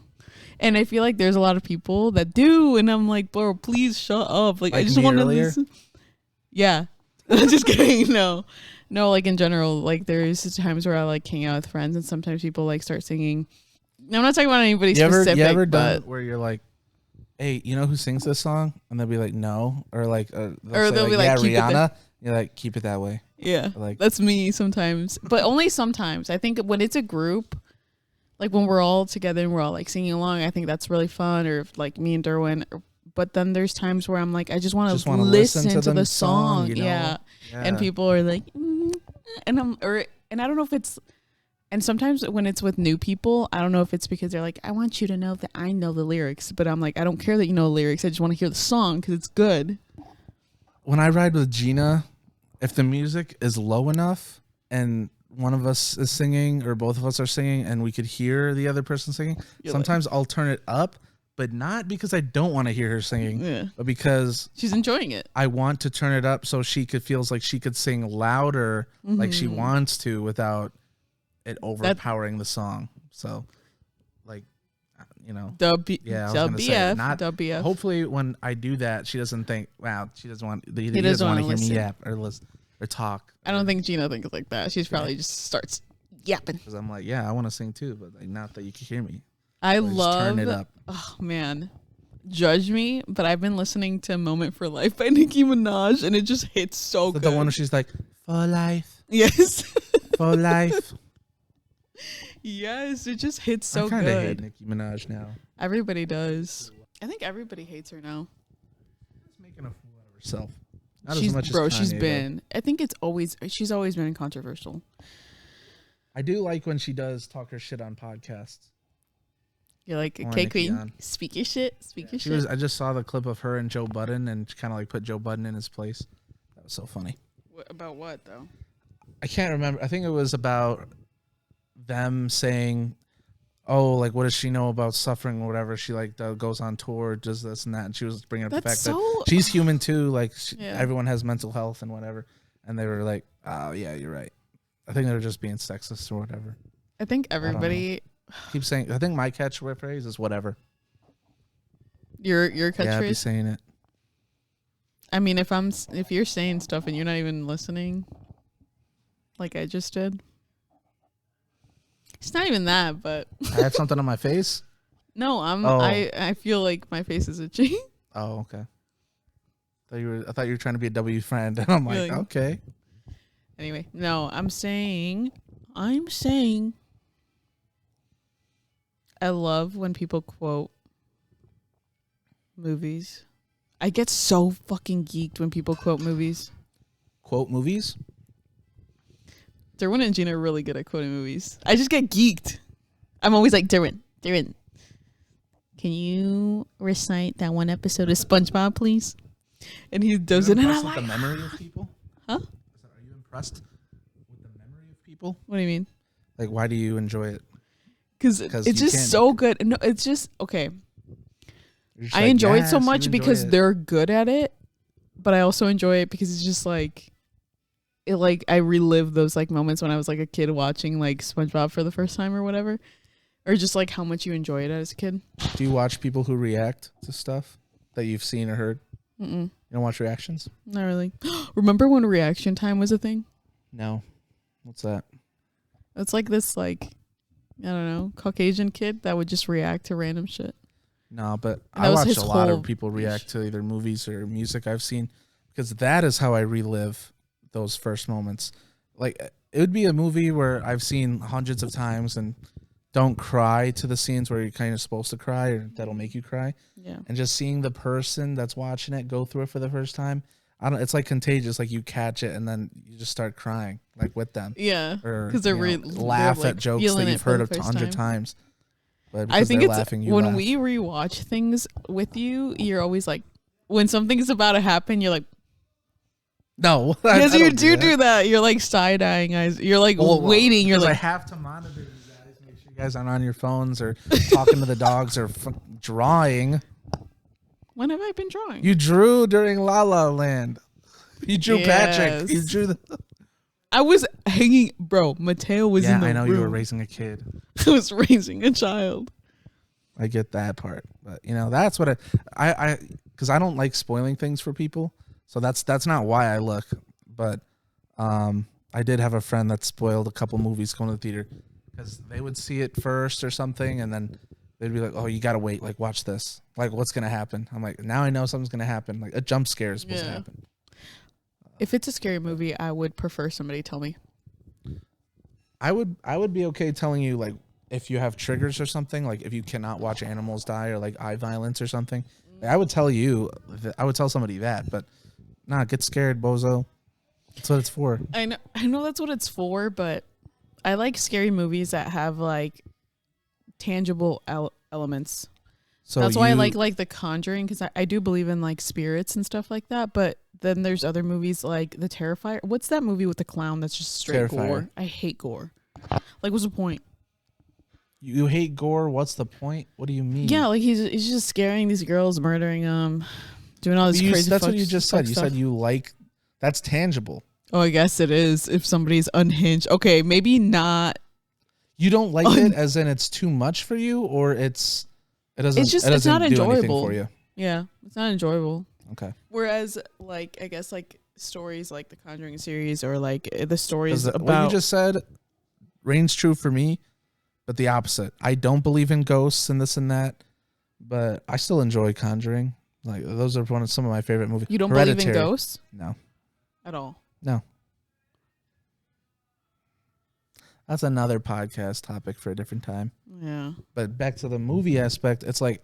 S2: And I feel like there's a lot of people that do, and I'm like, bro, please shut up. Like I just want to listen. Yeah. Just kidding. No, like in general, like there's times where I like hang out with friends, and sometimes people like start singing. I'm not talking about anybody specific.
S1: You ever done where you're like, hey, you know who sings this song? And they'll be like, no. Or like, they'll be like, yeah, Rihanna. You're like, keep it that way.
S2: Yeah. Like, that's me sometimes, but only sometimes. I think when it's a group, like when we're all together and we're all like singing along, I think that's really fun. Or if, like me and Derwin. But then there's times where I'm like, I just want to listen to the song. You know? Yeah. And people are like, and I don't know if it's, and sometimes when it's with new people, I don't know if it's because they're like, I want you to know that I know the lyrics, but I'm like, I don't care that you know the lyrics. I just want to hear the song because it's good.
S1: When I ride with Gina, if the music is low enough and one of us is singing or both of us are singing and we could hear the other person singing, sometimes I'll turn it up. But not because I don't want to hear her singing, but because
S2: she's enjoying it.
S1: I want to turn it up so she feels like she could sing louder, like she wants to, without it overpowering the song. So, like, you know,
S2: yeah,
S1: I was gonna say, not
S2: WF.
S1: Hopefully, when I do that, she doesn't think, wow, she doesn't want. He
S2: doesn't
S1: want to
S2: wanna
S1: hear me
S2: listen.
S1: yap or talk.
S2: I don't think Gina thinks like that. She's probably just starts yapping.
S1: Because I'm like, yeah, I want to sing too, but like, not that you can hear me.
S2: I
S1: Or just
S2: love.
S1: turn it up.
S2: Oh man, judge me, but I've been listening to "Moment for Life" by Nicki Minaj, and it just hits so good.
S1: The one where she's like, for life,
S2: yes,
S1: for life.
S2: yes, it just hits so
S1: I kind of hate
S2: good.
S1: Nicki Minaj now.
S2: Everybody does. I think everybody hates her now.
S1: She's making a fool out of herself. Not
S2: She's
S1: as much as Kanye,
S2: she's
S1: though.
S2: been. I think she's always been controversial.
S1: I do like when she does talk her shit on podcasts.
S2: You're like,
S1: I want
S2: okay,
S1: Nicki
S2: queen,
S1: on.
S2: speak your shit, speak your shit.
S1: I just saw the clip of her and Joe Budden, and she kind of like put Joe Budden in his place. That was so funny.
S2: About what though?
S1: I can't remember. I think it was about them saying, "Oh, like what does she know about suffering or whatever?" She like goes on tour, does this and that, and she was bringing up the fact that she's human too. Like everyone has mental health and whatever. And they were like, "Oh yeah, you're right." I think they were just being sexist or whatever.
S2: I think everybody
S1: keep saying. I think my catchphrase is whatever.
S2: Your catchphrase.
S1: Yeah, I'd be saying it.
S2: I mean, if you're saying stuff and you're not even listening, like I just did. It's not even that, but
S1: I have something on my face.
S2: No, I feel like my face is itchy.
S1: Oh, okay. I thought you were trying to be a W friend, and I'm like, okay.
S2: Anyway, no, I'm saying, I love when people quote movies. I get so fucking geeked when people quote movies.
S1: Quote movies?
S2: Derwin and Gina are really good at quoting movies. I just get geeked. I'm always like, Derwin, can you recite that one episode of SpongeBob, please? And he does it. And I like
S1: the memory of people.
S2: Huh?
S1: Are you impressed with the memory of people?
S2: What do you mean?
S1: Like, why do you enjoy it?
S2: Because it's just so good. No, it's just okay. I enjoy it so much because they're good at it, but I also enjoy it because it's just like it. Like I relive those like moments when I was like a kid watching like SpongeBob for the first time or whatever, or just like how much you enjoy it as a kid.
S1: Do you watch people who react to stuff that you've seen or heard?
S2: Mm-mm.
S1: You don't watch reactions?
S2: Not really. Remember when reaction time was a thing?
S1: No. What's that?
S2: It's like this like I don't know Caucasian kid that would just react to random shit.
S1: No, but I watch a lot of people react to either movies or music I've seen because that is how I relive those first moments. Like it would be a movie where I've seen hundreds of times and don't cry to the scenes where you're kind of supposed to cry or that'll make you cry.
S2: Yeah.
S1: And just seeing the person that's watching it go through it for the first time, it's like contagious. Like you catch it and then you just start crying like with them.
S2: Yeah.
S1: Because they're laugh at jokes that you've heard 100 times. But
S2: I think it's when we rewatch things with you, you're always like, when something's about to happen, you're like,
S1: no,
S2: because you do that. You're like side eyeing eyes. You're like waiting. You're like,
S1: I have to monitor you guys, make sure you guys aren't on your phones or talking to the dogs or drawing.
S2: When have I been drawing?
S1: You drew during La La Land. You drew Patrick. You drew
S2: I was hanging, bro. Mateo was in the room.
S1: I know you were raising a kid.
S2: I was raising a child.
S1: I get that part, but you know that's what I because I don't like spoiling things for people, so that's not why I look. But I did have a friend that spoiled a couple movies going to the theater because they would see it first or something, and then they'd be like, "Oh, you gotta wait. Like, watch this. Like, what's gonna happen?" I'm like, "Now I know something's gonna happen. Like a jump scare is supposed to happen."
S2: If it's a scary movie, I would prefer somebody tell me.
S1: I would be okay telling you like if you have triggers or something, like if you cannot watch animals die or like eye violence or something. Like, I would tell you I would tell somebody that, but get scared, bozo. That's what it's for.
S2: I know that's what it's for, but I like scary movies that have like tangible elements. So that's why I like The Conjuring, because I do believe in like spirits and stuff like that, but then there's other movies like The Terrifier. What's that movie with the clown that's just straight gore? I hate gore. Like, what's the point?
S1: You hate gore? What's the point? What do you mean?
S2: Yeah, like he's just scaring these girls, murdering them, doing all this crazy.
S1: That's what you just said. You said you like. That's tangible.
S2: Oh, I guess it is. If somebody's unhinged, okay, maybe not
S1: You don't like it as in it's too much for you, or it doesn't.
S2: It's just
S1: it doesn't
S2: it's not
S1: do anything
S2: enjoyable
S1: for you.
S2: Yeah, it's not enjoyable.
S1: Okay.
S2: Whereas, like, I guess like stories like the Conjuring series or like the stories about
S1: what you just said reigns true for me, but the opposite. I don't believe in ghosts and this and that, but I still enjoy Conjuring. Like those are some of my favorite movies.
S2: You don't believe in ghosts?
S1: No.
S2: At all?
S1: No. That's another podcast topic for a different time.
S2: Yeah.
S1: But back to the movie aspect, it's like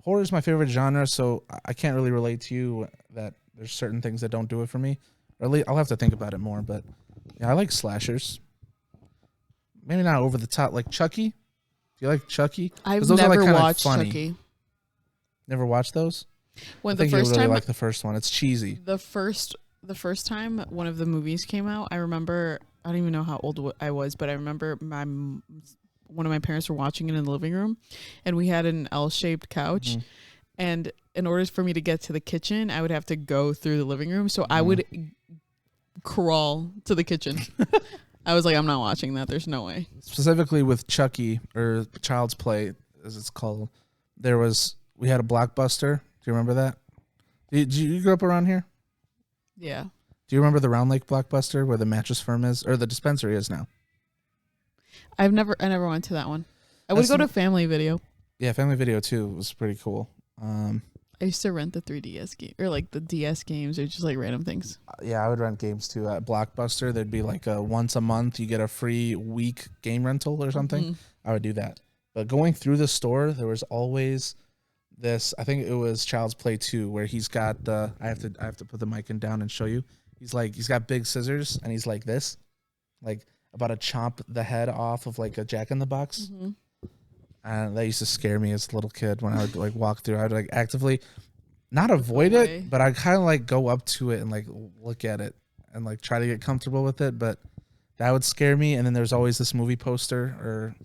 S1: horror is my favorite genre, so I can't really relate to you that there's certain things that don't do it for me. Or at least I'll have to think about it more, but yeah, I like slashers. Maybe not over the top like Chucky. Do you like Chucky?
S2: I've
S1: those
S2: never
S1: are like
S2: watched
S1: funny.
S2: Chucky.
S1: Never watched those?
S2: When
S1: I
S2: the
S1: think
S2: first
S1: you really
S2: time
S1: like the first one. It's cheesy.
S2: The first time one of the movies came out, I remember, I don't even know how old I was, but I remember one of my parents were watching it in the living room, and we had an L-shaped couch. Mm-hmm. And in order for me to get to the kitchen, I would have to go through the living room. So I would crawl to the kitchen. I was like, I'm not watching that. There's no way.
S1: Specifically with Chucky, or Child's Play, as it's called, we had a Blockbuster. Do you remember that? Did you grow up around here?
S2: Yeah.
S1: Do you remember the Round Lake Blockbuster where the Mattress Firm is, or the dispensary is now?
S2: I never went to that one. I would go to Family Video.
S1: Yeah, Family Video too was pretty cool.
S2: I used to rent the 3DS game or like the DS games or just like random things.
S1: Yeah, I would rent games too at Blockbuster. There'd be like a once a month you get a free week game rental or something. Mm-hmm. I would do that. But going through the store, there was always this. I think it was Child's Play 2, where he's got the. I have to put the mic down and show you. He's got big scissors and he's like this, like about to chomp the head off of like a Jack in the Box. Mm-hmm. And that used to scare me as a little kid when I would like walk through. I would like actively not avoid it, but I'd kind of like go up to it and like look at it and like try to get comfortable with it. But that would scare me. And then there's always this movie poster or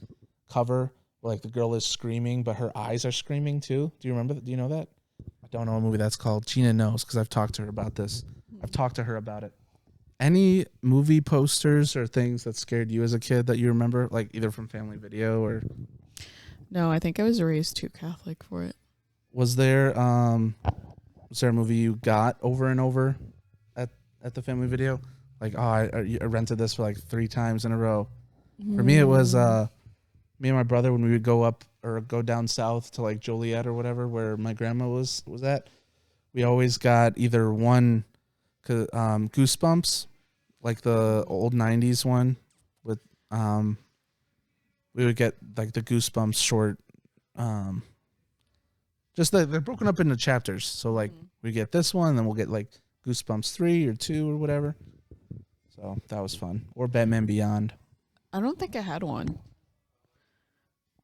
S1: cover where like the girl is screaming, but her eyes are screaming too. Do you remember? Do you know that? I don't know what movie that's called. Gina knows because I've talked to her about this. I've talked to her about it. Any movie posters or things that scared you as a kid that you remember, like either from Family Video or...
S2: No, I think I was raised too Catholic for it.
S1: Was there a movie you got over and over at the Family Video? Like, I rented this for like 3 times in a row. For me, it was me and my brother when we would go up or go down south to like Joliet or whatever, where my grandma was at. We always got either one Goosebumps, like the old 90s one with we would get like the Goosebumps short, just they're broken up into chapters. So like we get this one, and then we'll get like Goosebumps 3 or 2 or whatever. So that was fun. Or Batman Beyond.
S2: I don't think I had one.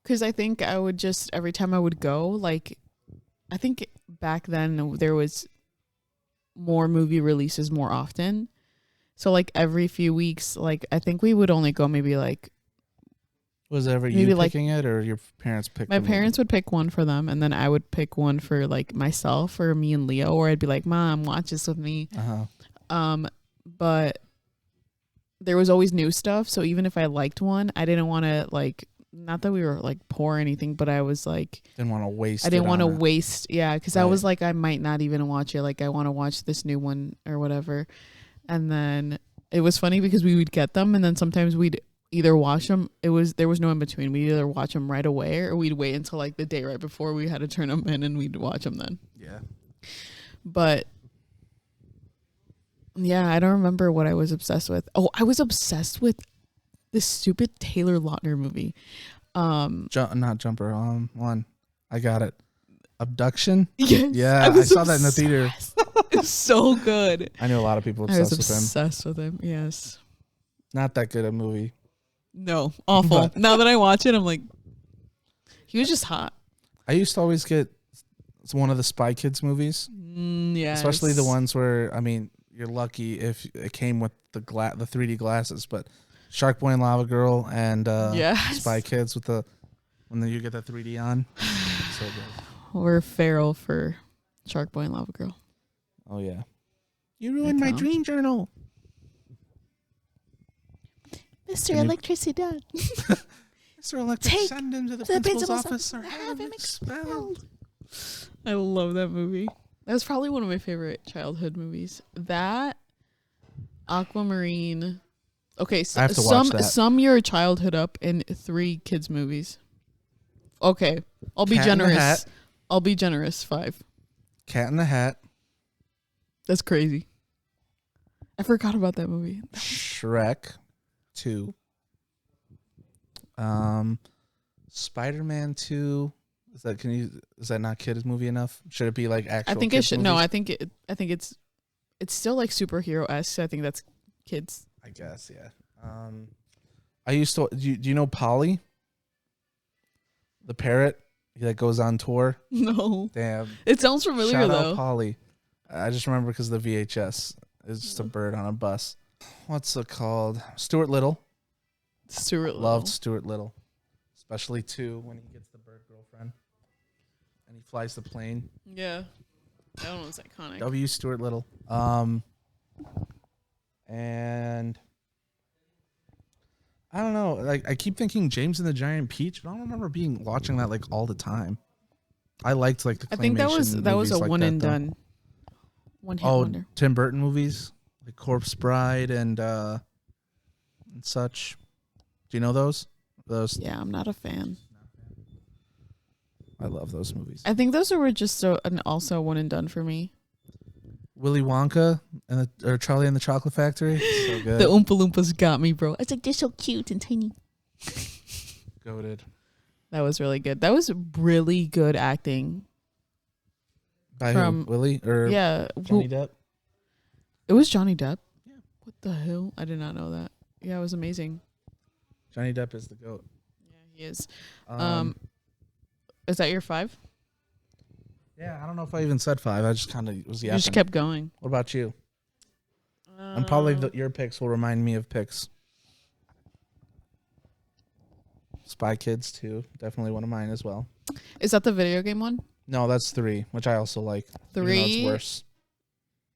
S2: Because I think I would just, every time I would go, like, I think back then there was more movie releases more often. So like every few weeks, like I think we would only go maybe like...
S1: Was it ever you picking it or your parents picked
S2: My parents would pick one for them, and then I would pick one for like myself or me and Leo, or I'd be like, Mom, watch this with me. But there was always new stuff, so even if I liked one, I didn't want to like, not that we were like poor or anything, but I was like,
S1: didn't want to waste.
S2: I didn't want to waste, because I was like, I might not even watch it. Like I want to watch this new one or whatever. And then it was funny because we would get them, and then sometimes we'd either watch them. There was no in between. We'd either watch them right away, or we'd wait until like the day right before we had to turn them in, and we'd watch them then.
S1: Yeah.
S2: But yeah, I don't remember what I was obsessed with. Oh, I was obsessed with this stupid Taylor Lautner movie.
S1: Not Jumper. One. I got it. Abduction?
S2: Yes.
S1: Yeah, I saw that in the theater.
S2: It's so good.
S1: I knew a lot of people obsessed with him.
S2: Obsessed with him, yes.
S1: Not that good a movie.
S2: No, awful. But now that I watch it, I'm like, he was just hot.
S1: I used to always get one of the Spy Kids movies.
S2: Yeah.
S1: Especially the ones where, I mean, you're lucky if it came with the 3D glasses, but Shark Boy and Lava Girl and Spy Kids when you get that 3D on. So good.
S2: Or Feral for Shark Boy and Lava Girl.
S1: Oh, yeah. You ruined my dream journal.
S2: Mr. Electricity.
S1: Mr. Electric, send him to the principal's office or have him expelled.
S2: I love that movie. That was probably one of my favorite childhood movies. That, Aquamarine. Okay, so
S1: I have to watch that.
S2: Sum your childhood up in 3 kids movies. Okay, I'll be
S1: Cat in the
S2: generous.
S1: Hat.
S2: I'll be generous. 5.
S1: Cat in the Hat.
S2: That's crazy. I forgot about that movie.
S1: Shrek 2. Spider-Man 2. Is that not kids movie enough? Should it be like actual?
S2: I think it should.
S1: movies?
S2: No, I think it's still like superhero-esque. So I think that's kids.
S1: I guess, yeah. I used to. Do you know Polly, the parrot that goes on tour?
S2: No.
S1: Damn.
S2: It sounds familiar
S1: Shout
S2: though.
S1: out Polly. I just remember because of the VHS. It's just a bird on a bus. What's it called? Stuart Little.
S2: Stuart Little.
S1: Loved Stuart Little, especially 2 when he gets the bird girlfriend and he flies the plane.
S2: Yeah, that one was iconic.
S1: W. Stuart Little. And I don't know. Like I keep thinking James and the Giant Peach, but I don't remember watching that like all the time. I liked like the claymation.
S2: I think that was a
S1: like
S2: one
S1: that,
S2: and
S1: though.
S2: done. One hit wonder.
S1: Tim Burton movies like Corpse Bride and such. Do you know those?
S2: Yeah, I'm not a fan.
S1: I love those movies.
S2: I think those were just also one and done for me.
S1: Willy Wonka or Charlie and the Chocolate Factory. So good.
S2: The Oompa Loompas got me, bro. It's like they're so cute and tiny.
S1: Goated.
S2: That was really good. That was really good acting.
S1: By who? Willie or Johnny Depp?
S2: It was Johnny Depp.
S1: Yeah.
S2: What the hell? I did not know that. Yeah, it was amazing.
S1: Johnny Depp is the GOAT.
S2: Yeah, he is. Is that your 5?
S1: Yeah, I don't know if I even said 5. I just kind of was yapping.
S2: You just kept going.
S1: What about you? And probably your picks will remind me of picks. Spy Kids 2, definitely one of mine as well.
S2: Is that the video game one?
S1: No, that's 3, which I also like.
S2: 3?
S1: Even though it's worse.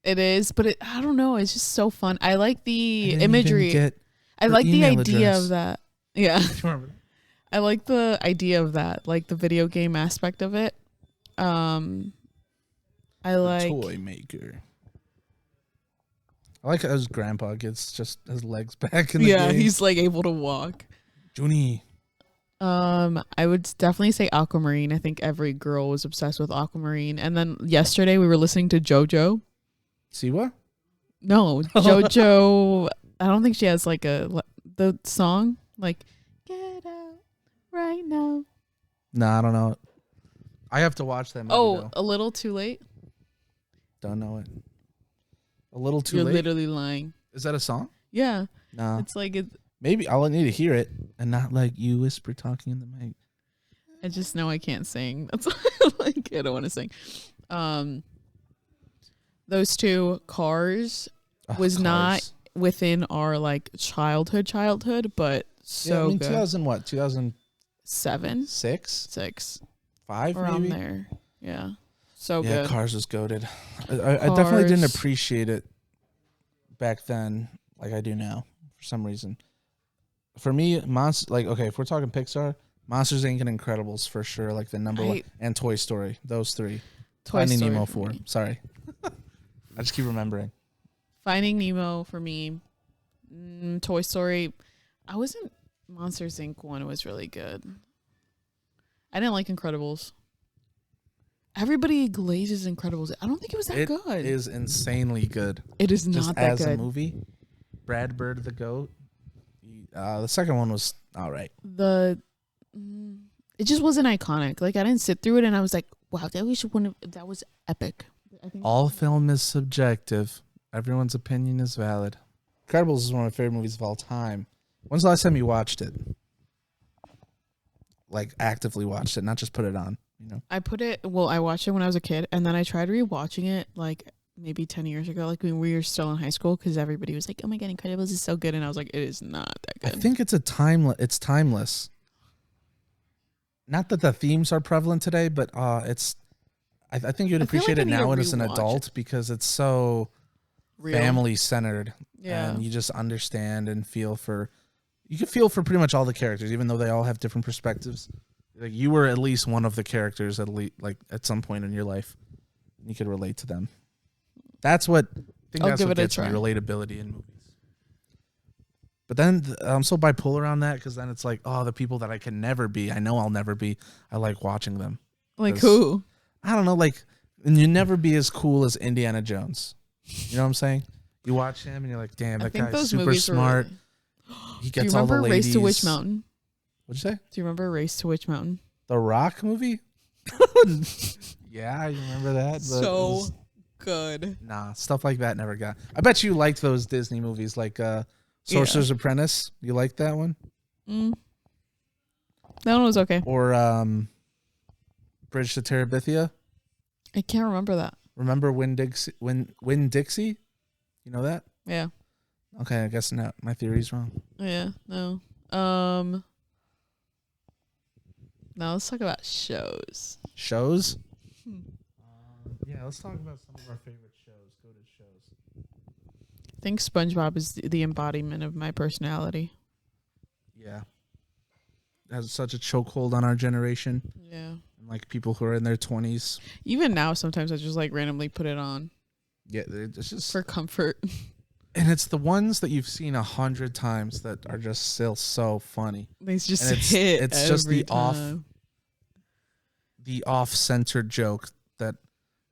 S2: It is, but I don't know. It's just so fun. I like the imagery. I like the idea of that. Yeah. I like the idea of that, like the video game aspect of it. I like
S1: toy maker. I like how his grandpa gets just his legs back in the game.
S2: Yeah, he's like able to walk.
S1: Junie.
S2: I would definitely say Aquamarine. I think every girl was obsessed with Aquamarine. And then yesterday we were listening to JoJo.
S1: Siwa?
S2: No, JoJo. I don't think she has like the song like get out right now.
S1: Nah, I don't know it. I have to watch that movie.
S2: Oh, A Little Too Late.
S1: Don't know it. A Little Too
S2: You're
S1: Late.
S2: literally lying.
S1: Is that a song?
S2: Yeah.
S1: No.
S2: It's like
S1: Maybe I'll need to hear it and not like you whisper talking in the mic.
S2: I just know I can't sing. That's like I don't want to sing. Those 2 Cars was not within our like childhood, but so good.
S1: 2000 what?
S2: 2007,
S1: 6, 5
S2: around
S1: maybe?
S2: there. Yeah, so
S1: yeah,
S2: good.
S1: Cars was goated. I definitely didn't appreciate it back then like I do now for some reason. For me, if we're talking Pixar, Monsters Inc. and Incredibles for sure, like the number 1, and Toy Story, those 3. Finding Nemo 4. Sorry, I just keep remembering.
S2: Finding Nemo for me. Toy Story. Monsters Inc. 1 was really good. I didn't like Incredibles. Everybody glazes Incredibles. I don't think it was that good.
S1: It is insanely good.
S2: It is not
S1: just
S2: that
S1: as
S2: good.
S1: a movie. Brad Bird the GOAT. The second one was all right.
S2: It just wasn't iconic. Like I didn't sit through it and I was like, wow, that was epic. I think
S1: all film is subjective. Everyone's opinion is valid. Incredibles is one of my favorite movies of all time. When's the last time you watched it? Like actively watched it, not just put it on, you know?
S2: I watched it when I was a kid and then I tried rewatching it like maybe 10 years ago, like when we were still in high school, because everybody was like, oh my God, Incredibles is so good. And I was like, it is not that good.
S1: I think it's timeless. Not that the themes are prevalent today, but I think you'd appreciate it now as an adult because it's so family centered.
S2: Yeah.
S1: And you just understand and feel for you can feel for pretty much all the characters, even though they all have different perspectives. Like you were at least one of the characters at some point in your life. You could relate to them. That's what I think. That's what gets me relatability in movies. But then I'm so bipolar on that because then it's like, oh, the people that I can never be, I know I'll never be. I like watching them.
S2: Like who?
S1: I don't know. Like, and you never be as cool as Indiana Jones. You know what I'm saying? You watch him and you're like, damn, that guy's super smart. He gets all the ladies. Do you remember
S2: Race to Witch Mountain?
S1: What'd you say?
S2: Do you remember Race to Witch Mountain?
S1: The Rock movie? Yeah, I remember that.
S2: So good.
S1: Nah, stuff like that never got. I bet you liked those Disney movies like Sorcerer's Apprentice. You liked that one?
S2: That one was okay.
S1: Or Bridge to Terabithia?
S2: I can't remember that.
S1: Remember Win Dixie? You know that?
S2: Yeah.
S1: Okay, I guess not. My theory's wrong.
S2: Yeah, no. Now let's talk about shows.
S1: Shows? Yeah, let's talk about some of our favorite shows. Go to shows.
S2: I think SpongeBob is the embodiment of my personality.
S1: Yeah. It has such a chokehold on our generation.
S2: Yeah.
S1: And like people who are in their 20s.
S2: Even now, sometimes I just like randomly put it on.
S1: Yeah, it's just
S2: for comfort.
S1: And it's the ones that you've seen 100 times that are just still so funny.
S2: They just hit.
S1: It's just the
S2: time.
S1: off-centered joke that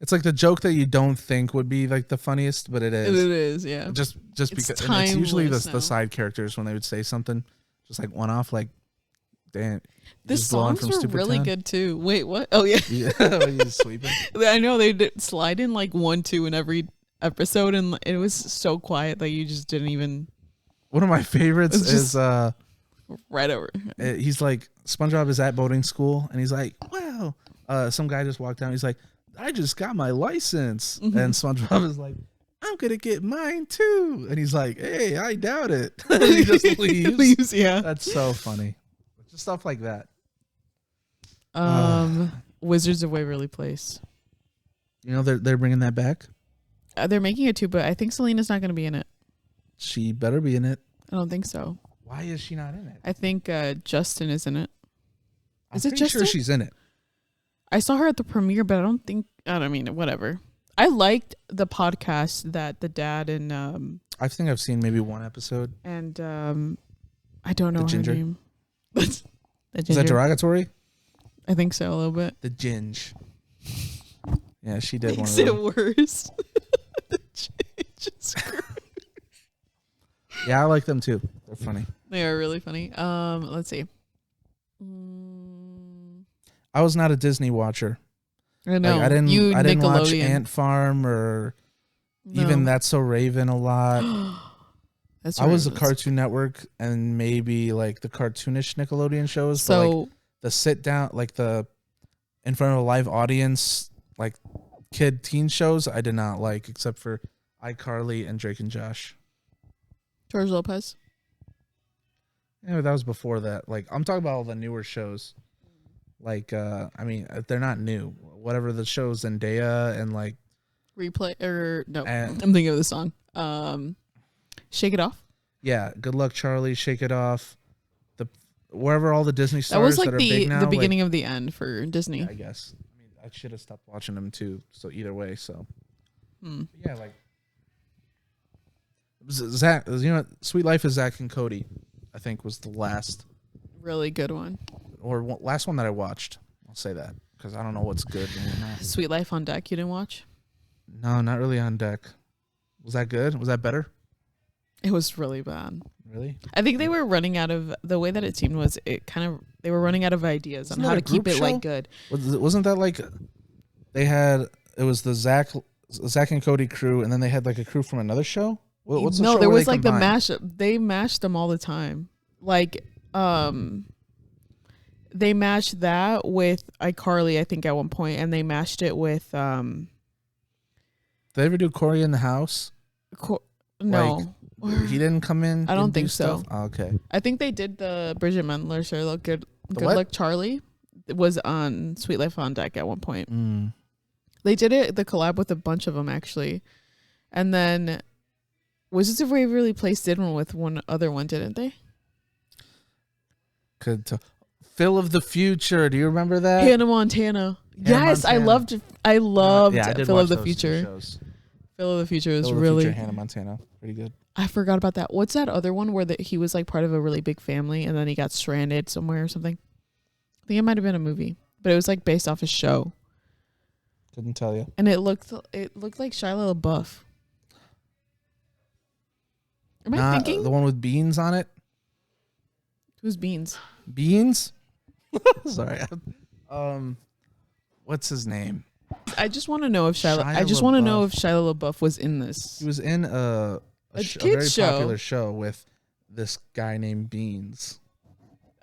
S1: it's like the joke that you don't think would be like the funniest, but it is.
S2: It is, yeah.
S1: Just because and it's usually the side characters when they would say something, just like one off, like, damn.
S2: The songs were really good too. Wait, what? Oh yeah.
S1: Yeah, he's sweeping.
S2: I know they did slide in like 1, 2 in every episode, and it was so quiet that you just didn't even.
S1: One of my favorites is
S2: right over.
S1: He's like, SpongeBob is at boating school, and he's like, wow. Some guy just walked down. He's like, I just got my license, and SpongeBob is like, I'm gonna get mine too, and he's like, hey, I doubt it. And he just leaves.
S2: Yeah,
S1: that's so funny. Just stuff like that.
S2: Wizards of Waverly Place.
S1: You know they're bringing that back.
S2: They're making it too, but I think Selena's not going to be in it.
S1: She better be in it.
S2: I don't think so.
S1: Why is she not in it?
S2: I think Justin is in it.
S1: Is it Justin? Sure she's in it.
S2: I saw her at the premiere, but I mean, whatever. I liked the podcast that the dad and
S1: I think I've seen maybe one episode.
S2: And I don't know her name.
S1: Is that derogatory?
S2: I think so, a little bit.
S1: The Ginge. Yeah, she did
S2: Makes
S1: one of
S2: it worse. The Ginge is great.
S1: Yeah, I like them too. They're funny.
S2: They are really funny. Let's see.
S1: I was not a Disney watcher.
S2: I know.
S1: Like, I didn't watch Ant Farm or even That's So Raven a lot. I was a Cartoon Network and maybe like the cartoonish Nickelodeon shows. So but like the sit down, like the in front of a live audience, like kid teen shows, I did not like except for iCarly and Drake and Josh.
S2: George Lopez.
S1: Yeah, that was before that. Like I'm talking about all the newer shows. Like I mean, they're not new. Whatever the shows, Zendaya and like
S2: Replay or no, I'm thinking of the song. Shake It Off.
S1: Yeah, Good Luck Charlie, Shake It Off. Wherever all the Disney stars
S2: that was like
S1: that are big now,
S2: the beginning of the end for Disney.
S1: Yeah, I guess. I mean, I should have stopped watching them too. So either way, yeah, like Zach. You know, Sweet Life of Zach and Cody, I think was the last
S2: really good one,
S1: or last one that I watched. I'll say that because I don't know what's good.
S2: Sweet Life on Deck. You didn't watch?
S1: No, not really on deck. Was that good? Was that better?
S2: It was really bad.
S1: Really?
S2: I think they were running out of the way that it seemed was they were running out of ideas on how to keep it like good.
S1: Wasn't that like it was the Zach and Cody crew and then they had like a crew from another show? What's the show
S2: there was like the mashup. They mashed them all the time. Like they mashed that with iCarly, I think at one point, and they mashed it with Did
S1: they ever do Corey in the House?
S2: No.
S1: Like, he didn't come in.
S2: I don't think so.
S1: Oh, okay.
S2: I think they did the Bridget Mendler show. Good Luck Charlie. It was on Sweet Life on Deck at one point. They did the collab with a bunch of them actually, and then Wizards of Waverly Place did one with one other one, didn't they?
S1: Phil of the Future. Do you remember that?
S2: Hannah Montana. Yes,
S1: Montana.
S2: I loved
S1: I did
S2: Phil
S1: watch
S2: of the
S1: those two
S2: Future.
S1: shows.
S2: Phil of the Future is
S1: Phil of the
S2: really
S1: Future, Hannah Montana. Pretty good.
S2: I forgot about that. What's that other one where he was like part of a really big family and then he got stranded somewhere or something? I think it might have been a movie, but it was like based off a show.
S1: Couldn't tell you.
S2: And it looked like Shia LaBeouf. Am I thinking
S1: the one with beans on it?
S2: Who's Beans?
S1: Beans? Sorry. What's his name?
S2: I just want to know if Shia LaBeouf was in this.
S1: He was in a very popular show with this guy named Beans.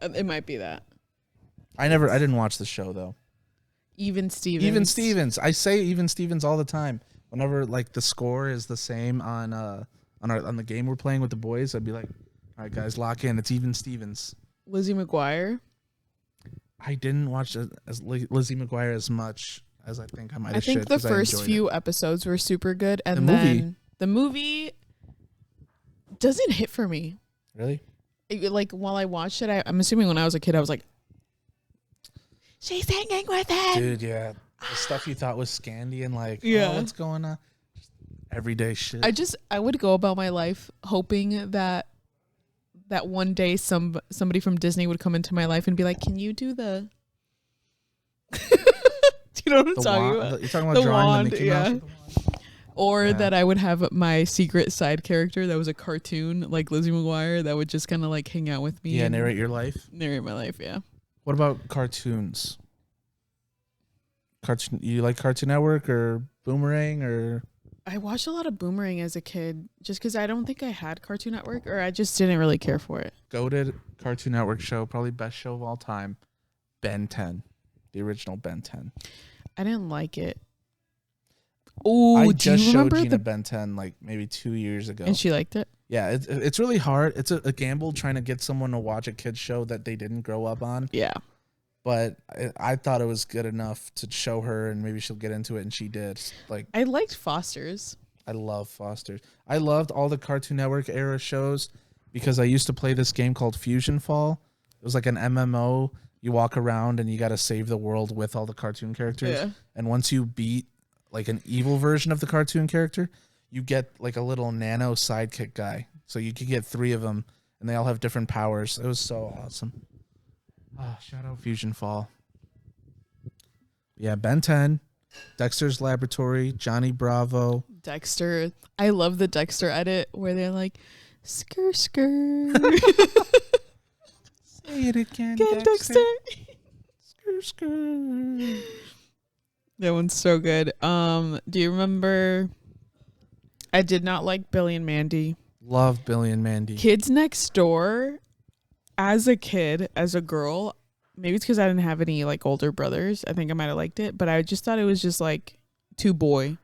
S2: It might be that.
S1: I didn't watch the show though.
S2: Even Stevens.
S1: Even Stevens. I say Even Stevens all the time. Whenever like the score is the same on the game we're playing with the boys, I'd be like, all right, guys, lock in. It's Even Stevens.
S2: Lizzie McGuire.
S1: I didn't watch Lizzie McGuire as much as I think I might have.
S2: I think the first few episodes were super good, and then the movie doesn't hit for me.
S1: Really?
S2: Like while I watched it, I'm assuming when I was a kid, I was like, she's hanging with him.
S1: Dude, yeah. The stuff you thought was Scandi and like,
S2: yeah.
S1: Oh, what's going on? Just everyday shit.
S2: I would go about my life hoping that one day somebody from Disney would come into my life and be like, can you do the do you know what I'm talking about?
S1: You're talking about drawing
S2: wand,
S1: the Mickey Mouse with the wand?
S2: Or that I would have my secret side character that was a cartoon like Lizzie McGuire that would just kind of like hang out with me.
S1: Yeah, narrate your life.
S2: Narrate my life, yeah.
S1: What about cartoons? You like Cartoon Network or Boomerang or?
S2: I watched a lot of Boomerang as a kid just because I don't think I had Cartoon Network or I just didn't really care for it.
S1: Goated Cartoon Network show, probably best show of all time, Ben 10, the original Ben 10.
S2: I didn't like it. Oh,
S1: I just showed Gina Ben 10 like maybe 2 years ago.
S2: And she liked it?
S1: Yeah, it's really hard. It's a gamble trying to get someone to watch a kid's show that they didn't grow up on.
S2: Yeah.
S1: But I thought it was good enough to show her and maybe she'll get into it, and she did. Like
S2: I liked Foster's.
S1: I love Foster's. I loved all the Cartoon Network era shows because I used to play this game called Fusion Fall. It was like an MMO. You walk around and you got to save the world with all the cartoon characters. Yeah. And once you beat like an evil version of the cartoon character, you get like a little nano sidekick guy. So you could get 3 of them and they all have different powers. It was so awesome. Oh, shout out Fusion Fall. Yeah, Ben 10, Dexter's Laboratory, Johnny Bravo.
S2: Dexter. I love the Dexter edit where they're like, skr, skr.
S1: Say it again,
S2: Dexter.
S1: Skr, skr.
S2: That one's so good. Do you remember? I did not like Billy and Mandy.
S1: Love Billy and Mandy.
S2: Kids Next Door. As a kid, as a girl, maybe it's because I didn't have any like older brothers. I think I might have liked it, but I just thought it was just like too boy.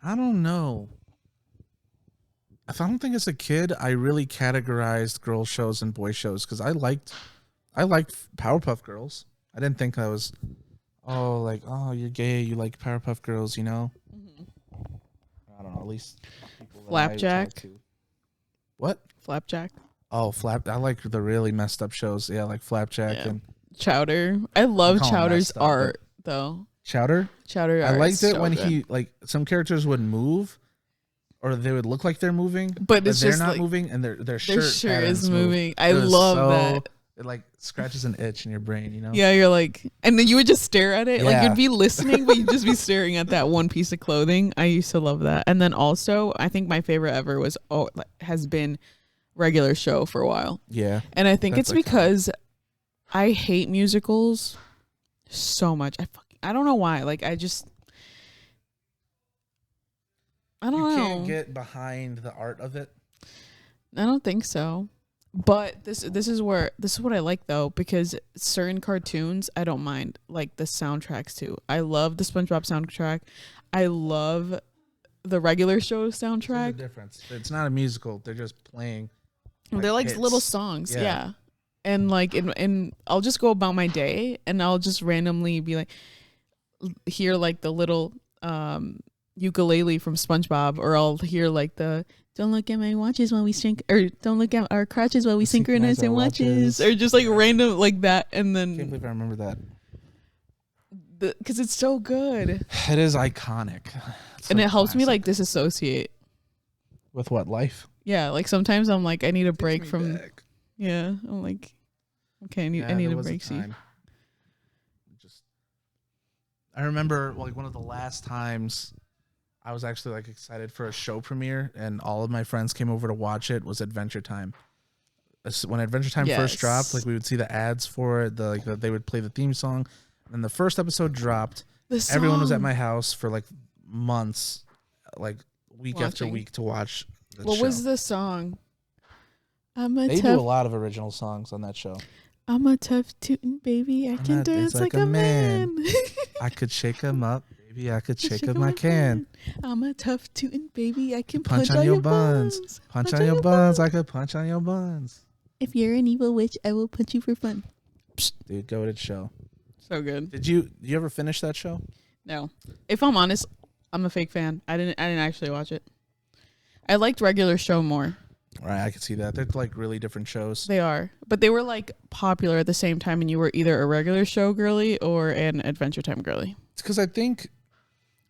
S1: I don't know. I don't think as a kid I really categorized girl shows and boy shows because I liked Powerpuff Girls. I didn't think I was, you're gay, you like Powerpuff Girls, you know? Mm-hmm. I don't know, at least people
S2: Flapjack.
S1: What?
S2: Flapjack.
S1: Oh, I like the really messed up shows. Yeah, like Flapjack and
S2: Chowder. I love Chowder's art though.
S1: Chowder?
S2: Chowder.
S1: I liked it when he like some characters would move, or they would look like they're moving,
S2: but it's
S1: they're
S2: just
S1: not
S2: like,
S1: moving, and their shirt
S2: is moving.
S1: Move.
S2: I love that.
S1: It like scratches an itch in your brain, you know?
S2: Yeah, you're like, and then you would just stare at it.
S1: Yeah.
S2: Like you'd be listening, but you'd just be staring at that one piece of clothing. I used to love that. And then also, I think my favorite ever has been Regular Show for a while.
S1: Yeah.
S2: And I think it's because I hate musicals so much. I don't know why. Like I don't know.
S1: You can't get behind the art of it.
S2: I don't think so. But this is what I like though, because certain cartoons I don't mind, like the soundtracks too. I love the SpongeBob soundtrack. I love the Regular Show soundtrack.
S1: There's a difference. It's not a musical. They're just playing.
S2: They're like
S1: hits.
S2: little songs, yeah. And like, and I'll just go about my day, and I'll just randomly be like, hear like the little ukulele from SpongeBob, or I'll hear like the Don't look at my watches while we sync, or don't look at our crotches while we synchronize our watches, or just like random like that, and
S1: I can't
S2: then
S1: believe I remember that.
S2: because it's so good,
S1: It is iconic. It's
S2: and
S1: so
S2: it helps me
S1: classic.
S2: like disassociate.
S1: With what, life?
S2: Yeah, like sometimes I'm like I need a break
S1: Takes me
S2: from.
S1: back.
S2: Yeah, I'm like, okay, I need
S1: Yeah, there
S2: a
S1: was
S2: break. See,
S1: time. Just, I remember like one of the last times I was actually like excited for a show premiere, and all of my friends came over to watch it. Was Adventure Time. When Adventure Time first dropped, like we would see the ads for it. They would play the theme song, and the first episode dropped. Everyone was at my house for like months, like week after week to watch.
S2: What was the song?
S1: They do a lot of original songs on that show.
S2: I'm a tough tootin' baby. I can dance like a man.
S1: I could shake 'em up, baby. I could shake 'em. I can.
S2: I'm a tough tootin' baby. I can
S1: Punch on your buns. Punch on your buns. I could punch on your buns.
S2: If you're an evil witch, I will punch you for fun.
S1: Dude, go to the show.
S2: So good.
S1: Did you ever finish that show?
S2: No. If I'm honest, I'm a fake fan. I didn't actually watch it. I liked regular show more.
S1: Right, I could see that. They're like really different shows.
S2: They are. But they were like popular at the same time, and you were either a regular show girly or an Adventure Time girly.
S1: It's because I think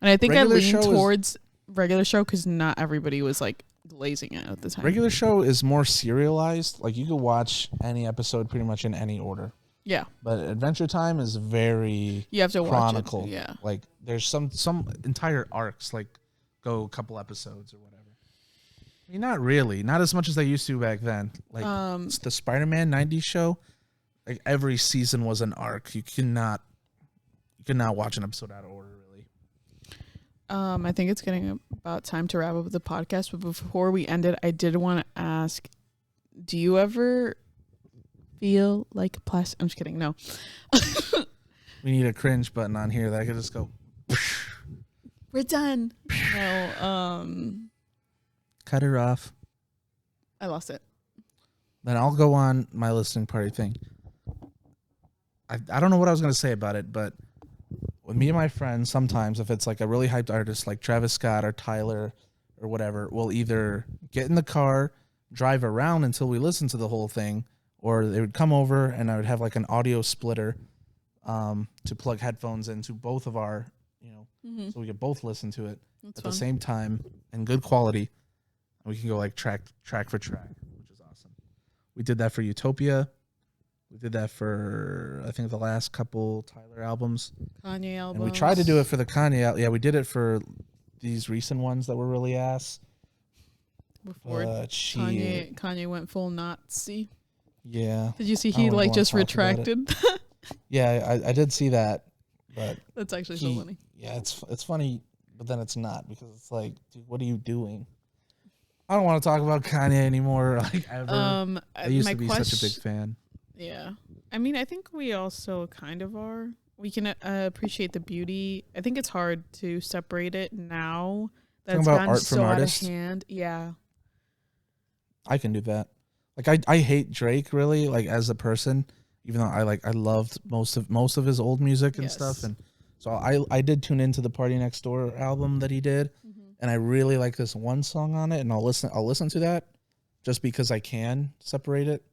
S2: I leaned towards regular show because not everybody was like glazing it at the time.
S1: regular show is more serialized. Like you could watch any episode pretty much in any order.
S2: Yeah.
S1: But Adventure Time is very
S2: You have to
S1: chronicle.
S2: watch it. Yeah.
S1: Like there's some entire arcs like go a couple episodes or whatever. I mean, not really. Not as much as they used to back then. Like the Spider-Man 90s show, like every season was an arc. You cannot watch an episode out of order, really.
S2: I think it's getting about time to wrap up the podcast. But before we end it, I did want to ask, do you ever feel like a plastic? I'm just kidding. No.
S1: We need a cringe button on here that I could just go.
S2: We're done. No.
S1: Cut her off.
S2: I lost it.
S1: Then I'll go on my listening party thing. I don't know what I was going to say about it, but with me and my friends, sometimes if it's like a really hyped artist like Travis Scott or Tyler or whatever, we'll either get in the car, drive around until we listen to the whole thing, or they would come over and I would have like an audio splitter to plug headphones into both of our, so we could both listen to it at the same time in good quality. We can go like track for track, which is awesome. We did that for Utopia. We did that for, I think, the last couple Tyler albums.
S2: Kanye albums.
S1: And we tried to do it for the Kanye. Yeah, we did it for these recent ones that were really ass.
S2: Before Kanye went full Nazi.
S1: Yeah.
S2: Did you see he like just retracted?
S1: Yeah, I did see that. But
S2: that's actually so funny.
S1: Yeah, it's funny, but then it's not because it's like, dude, what are you doing? I don't want to talk about Kanye anymore, like ever. I used to be such a big fan.
S2: Yeah. I mean, I think we also kind of are. We can appreciate the beauty. I think it's hard to separate it now that it's gotten so out of hand. Yeah.
S1: I can do that. Like I hate Drake really, like as a person, even though I loved most of his old music and stuff, and so I did tune into the Party Next Door album that he did. And I really like this one song on it, and I'll listen to that just because I can separate it.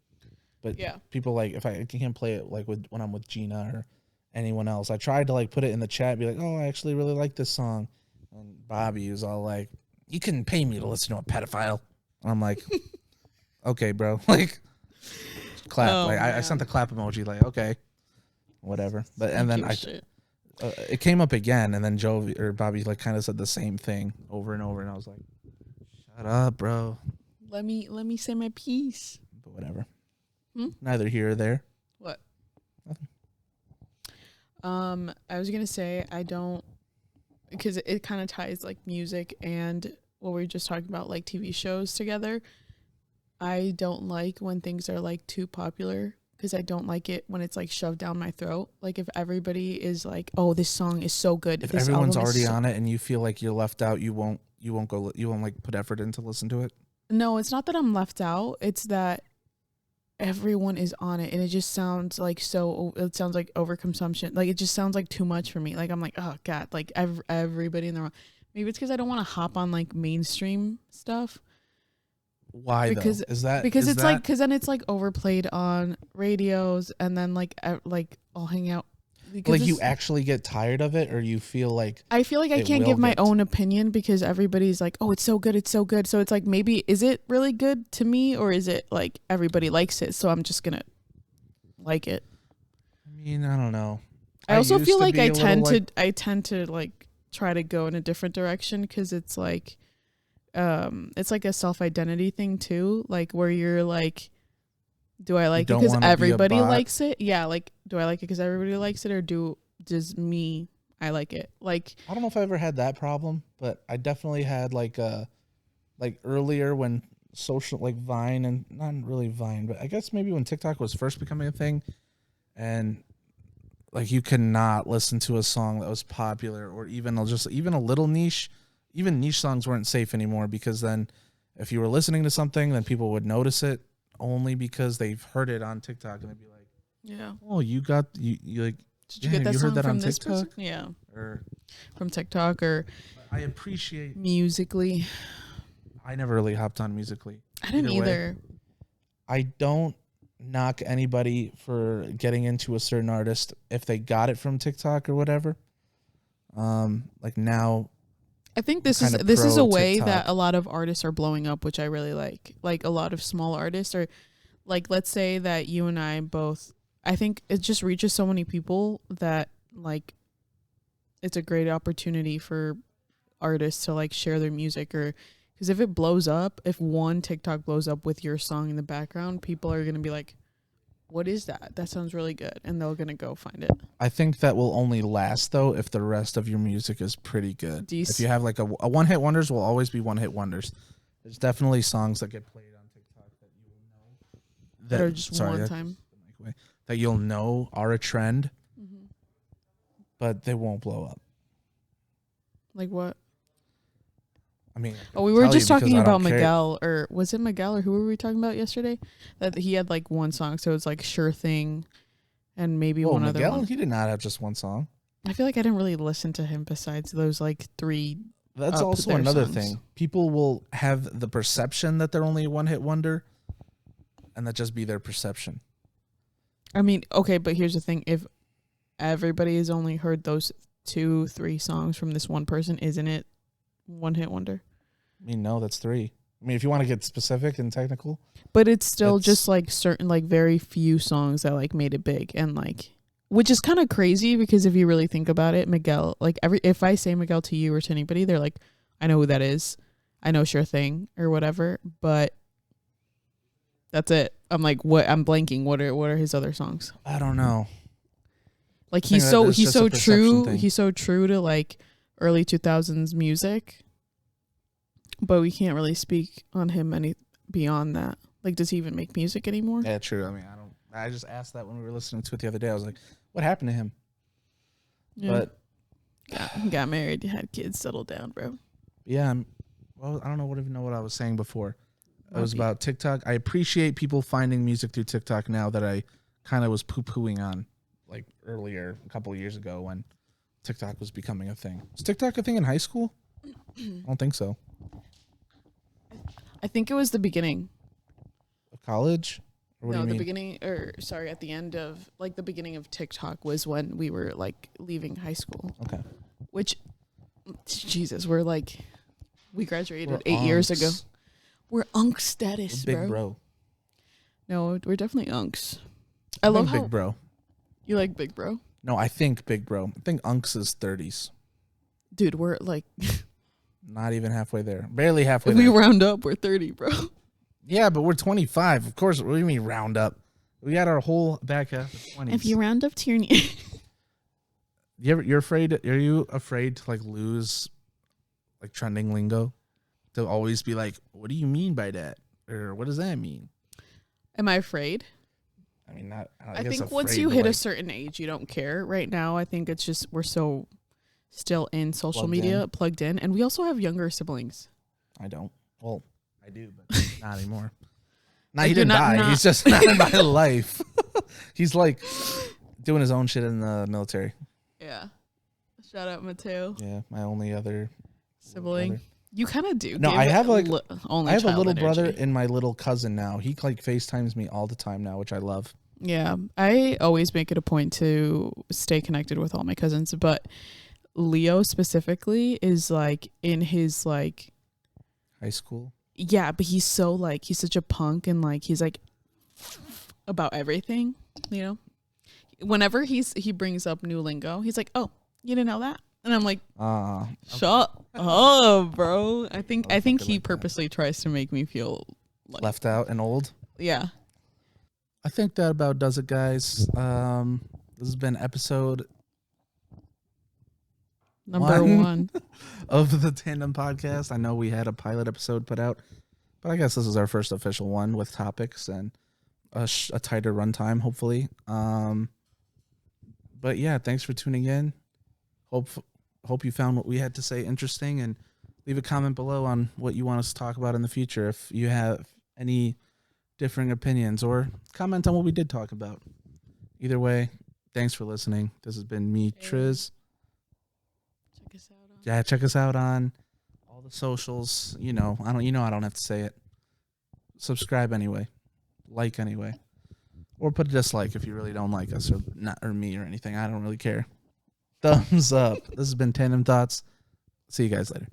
S1: But people like if I can't play it like when I'm with Gina or anyone else. I tried to like put it in the chat, be like, oh, I actually really like this song. And Bobby was all like, you couldn't pay me to listen to a pedophile. And I'm like, okay, bro, like clap. I sent the clap emoji, like okay, whatever. But and then it came up again, and then Bobby like kind of said the same thing over and over, and I was like, "Shut up, bro.
S2: Let me say my piece."
S1: But whatever. Neither here or there.
S2: What?
S1: Nothing.
S2: I was gonna say I don't, because it kind of ties like music and what we were just talking about, like TV shows together. I don't like when things are like too popular. Because I don't like it when it's like shoved down my throat. Like if everybody is like, "Oh, this song is so good."
S1: If everyone's already on it and you feel like you're left out, you won't like put effort in to listen to it.
S2: No, it's not that I'm left out. It's that everyone is on it, and it just sounds like it sounds like overconsumption. Like it just sounds like too much for me. Like I'm like, oh god, like everybody in the wrong. Maybe it's because I don't want to hop on like mainstream stuff.
S1: Why
S2: because
S1: though? Is that
S2: because
S1: is
S2: it's
S1: that,
S2: like because then it's like overplayed on radios and then like I'll hang out. Because
S1: like you actually get tired of it, or you feel like
S2: I feel like I can't give my own opinion because everybody's like, oh, it's so good, it's so good. So it's like, maybe is it really good to me, or is it like everybody likes it, so I'm just gonna like it?
S1: I mean, I don't know.
S2: I also feel like I tend to like try to go in a different direction because it's like a self-identity thing too, like where you're like, do I like it because everybody likes it? Yeah, like, do I like it because everybody likes it, or does me I like it? Like,
S1: I don't know if I ever had that problem, but I definitely had like earlier when social, like Vine, and not really Vine, but I guess maybe when TikTok was first becoming a thing, and like you could not listen to a song that was popular or even a little niche. Even niche songs weren't safe anymore, because then if you were listening to something, then people would notice it only because they've heard it on TikTok, and they'd be like,
S2: yeah,
S1: "Oh, you like,
S2: did you get that song from this person?" Yeah,
S1: or
S2: from TikTok, or
S1: I appreciate
S2: Musically.
S1: I never really hopped on Musically.
S2: I didn't either.
S1: I don't knock anybody for getting into a certain artist if they got it from TikTok or whatever. Like now,
S2: I think this is a way that a lot of artists are blowing up, which I really like. Like a lot of small artists are, like, let's say that you and I both, I think it just reaches so many people that like it's a great opportunity for artists to like share their music, or because if it blows up, if one TikTok blows up with your song in the background, people are going to be like, what is that? That sounds really good. And they're going to go find it.
S1: I think that will only last, though, if the rest of your music is pretty good. If you have like a one-hit wonders, will always be one-hit wonders. There's definitely songs that get played on TikTok that you will know.
S2: That are just one time.
S1: That you'll know are a trend, but they won't blow up.
S2: Like what?
S1: I mean,
S2: we were just talking about Miguel, or was it Miguel, or who were we talking about yesterday? That he had like one song, so it's like Sure Thing, and maybe one other one.
S1: He did not have just one song.
S2: I feel like I didn't really listen to him besides those like three.
S1: That's also another thing. People will have the perception that they're only a one-hit wonder, and that just be their perception.
S2: I mean, okay, but here's the thing: if everybody has only heard those 2-3 songs from this one person, isn't it one-hit wonder?
S1: I mean, no, that's 3. I mean, if you want to get specific and technical,
S2: but it's still just like certain, like very few songs that like made it big, and like, which is kind of crazy because if you really think about it, Miguel, like if I say Miguel to you or to anybody, they're like, I know who that is, I know Sure Thing or whatever, but that's it. I'm like, what? I'm blanking. What are his other songs?
S1: I don't know.
S2: Like he's so true. He's so true to like early 2000s music, but we can't really speak on him any beyond that. Like, does he even make music anymore?
S1: Yeah, true. I mean, I just asked that when we were listening to it the other day. I was like, what happened to him? Yeah.
S2: But got married, had kids, settled down, bro.
S1: Yeah. Well, I don't know what I was saying before. It was about TikTok. I appreciate people finding music through TikTok now that I kind of was poo-pooing on like earlier, a couple of years ago when TikTok was becoming a thing. Was TikTok a thing in high school? I don't think so.
S2: I think it was the beginning
S1: of college. Or
S2: at the end of like the beginning of TikTok was when we were like leaving high school.
S1: Okay.
S2: Which, Jesus, we graduated 8 years ago. We're unk status,
S1: big bro.
S2: No, we're definitely unks.
S1: I love big bro.
S2: You like big bro?
S1: No, I think big bro. I think unks is 30s.
S2: Dude, we're like
S1: not even halfway there. Barely halfway there.
S2: If we round up, we're 30, bro.
S1: Yeah, but we're 25. Of course, what do you mean round up? We got our whole back half of 20s.
S2: If you round up to your
S1: you're afraid? Are you afraid to like lose like trending lingo? To always be like, what do you mean by that? Or what does that mean?
S2: Am I afraid?
S1: I mean, not.
S2: I think once you hit a certain age, you don't care. Right now, I think it's just we're so still in social media, plugged in, and we also have younger siblings.
S1: I don't. Well, I do, but not anymore. He didn't die. He's just not in my life. He's like doing his own shit in the military.
S2: Yeah. Shout out Mateo.
S1: Yeah, my only other
S2: sibling. You kind of do.
S1: No, I have like
S2: only
S1: I have a
S2: child
S1: little
S2: energy.
S1: brother and my little cousin now. He like FaceTimes me all the time now, which I love.
S2: Yeah, I always make it a point to stay connected with all my cousins, but Leo specifically is like in his like
S1: high school.
S2: Yeah, but he's so like he's such a punk and like he's like about everything, you know. Whenever he brings up new lingo, he's like, "Oh, you didn't know that?" And I'm like, "Shut up, bro." I think he like purposely tries to make me feel like
S1: left out and old.
S2: Yeah.
S1: I think that about does it, guys. This has been episode
S2: number 1
S1: of the Tandem podcast. I know we had a pilot episode put out, but I guess this is our first official one with topics and a tighter runtime, hopefully. But yeah, thanks for tuning in. Hope you found what we had to say interesting, and leave a comment below on what you want us to talk about in the future. If you have any differing opinions, or comment on what we did talk about. Either way, thanks for listening. This has been me, Triz. Check us out on all the socials. I don't have to say it. Subscribe anyway. Like anyway. Or put a dislike if you really don't like us or me or anything. I don't really care. Thumbs up. This has been Tandem Thoughts. See you guys later.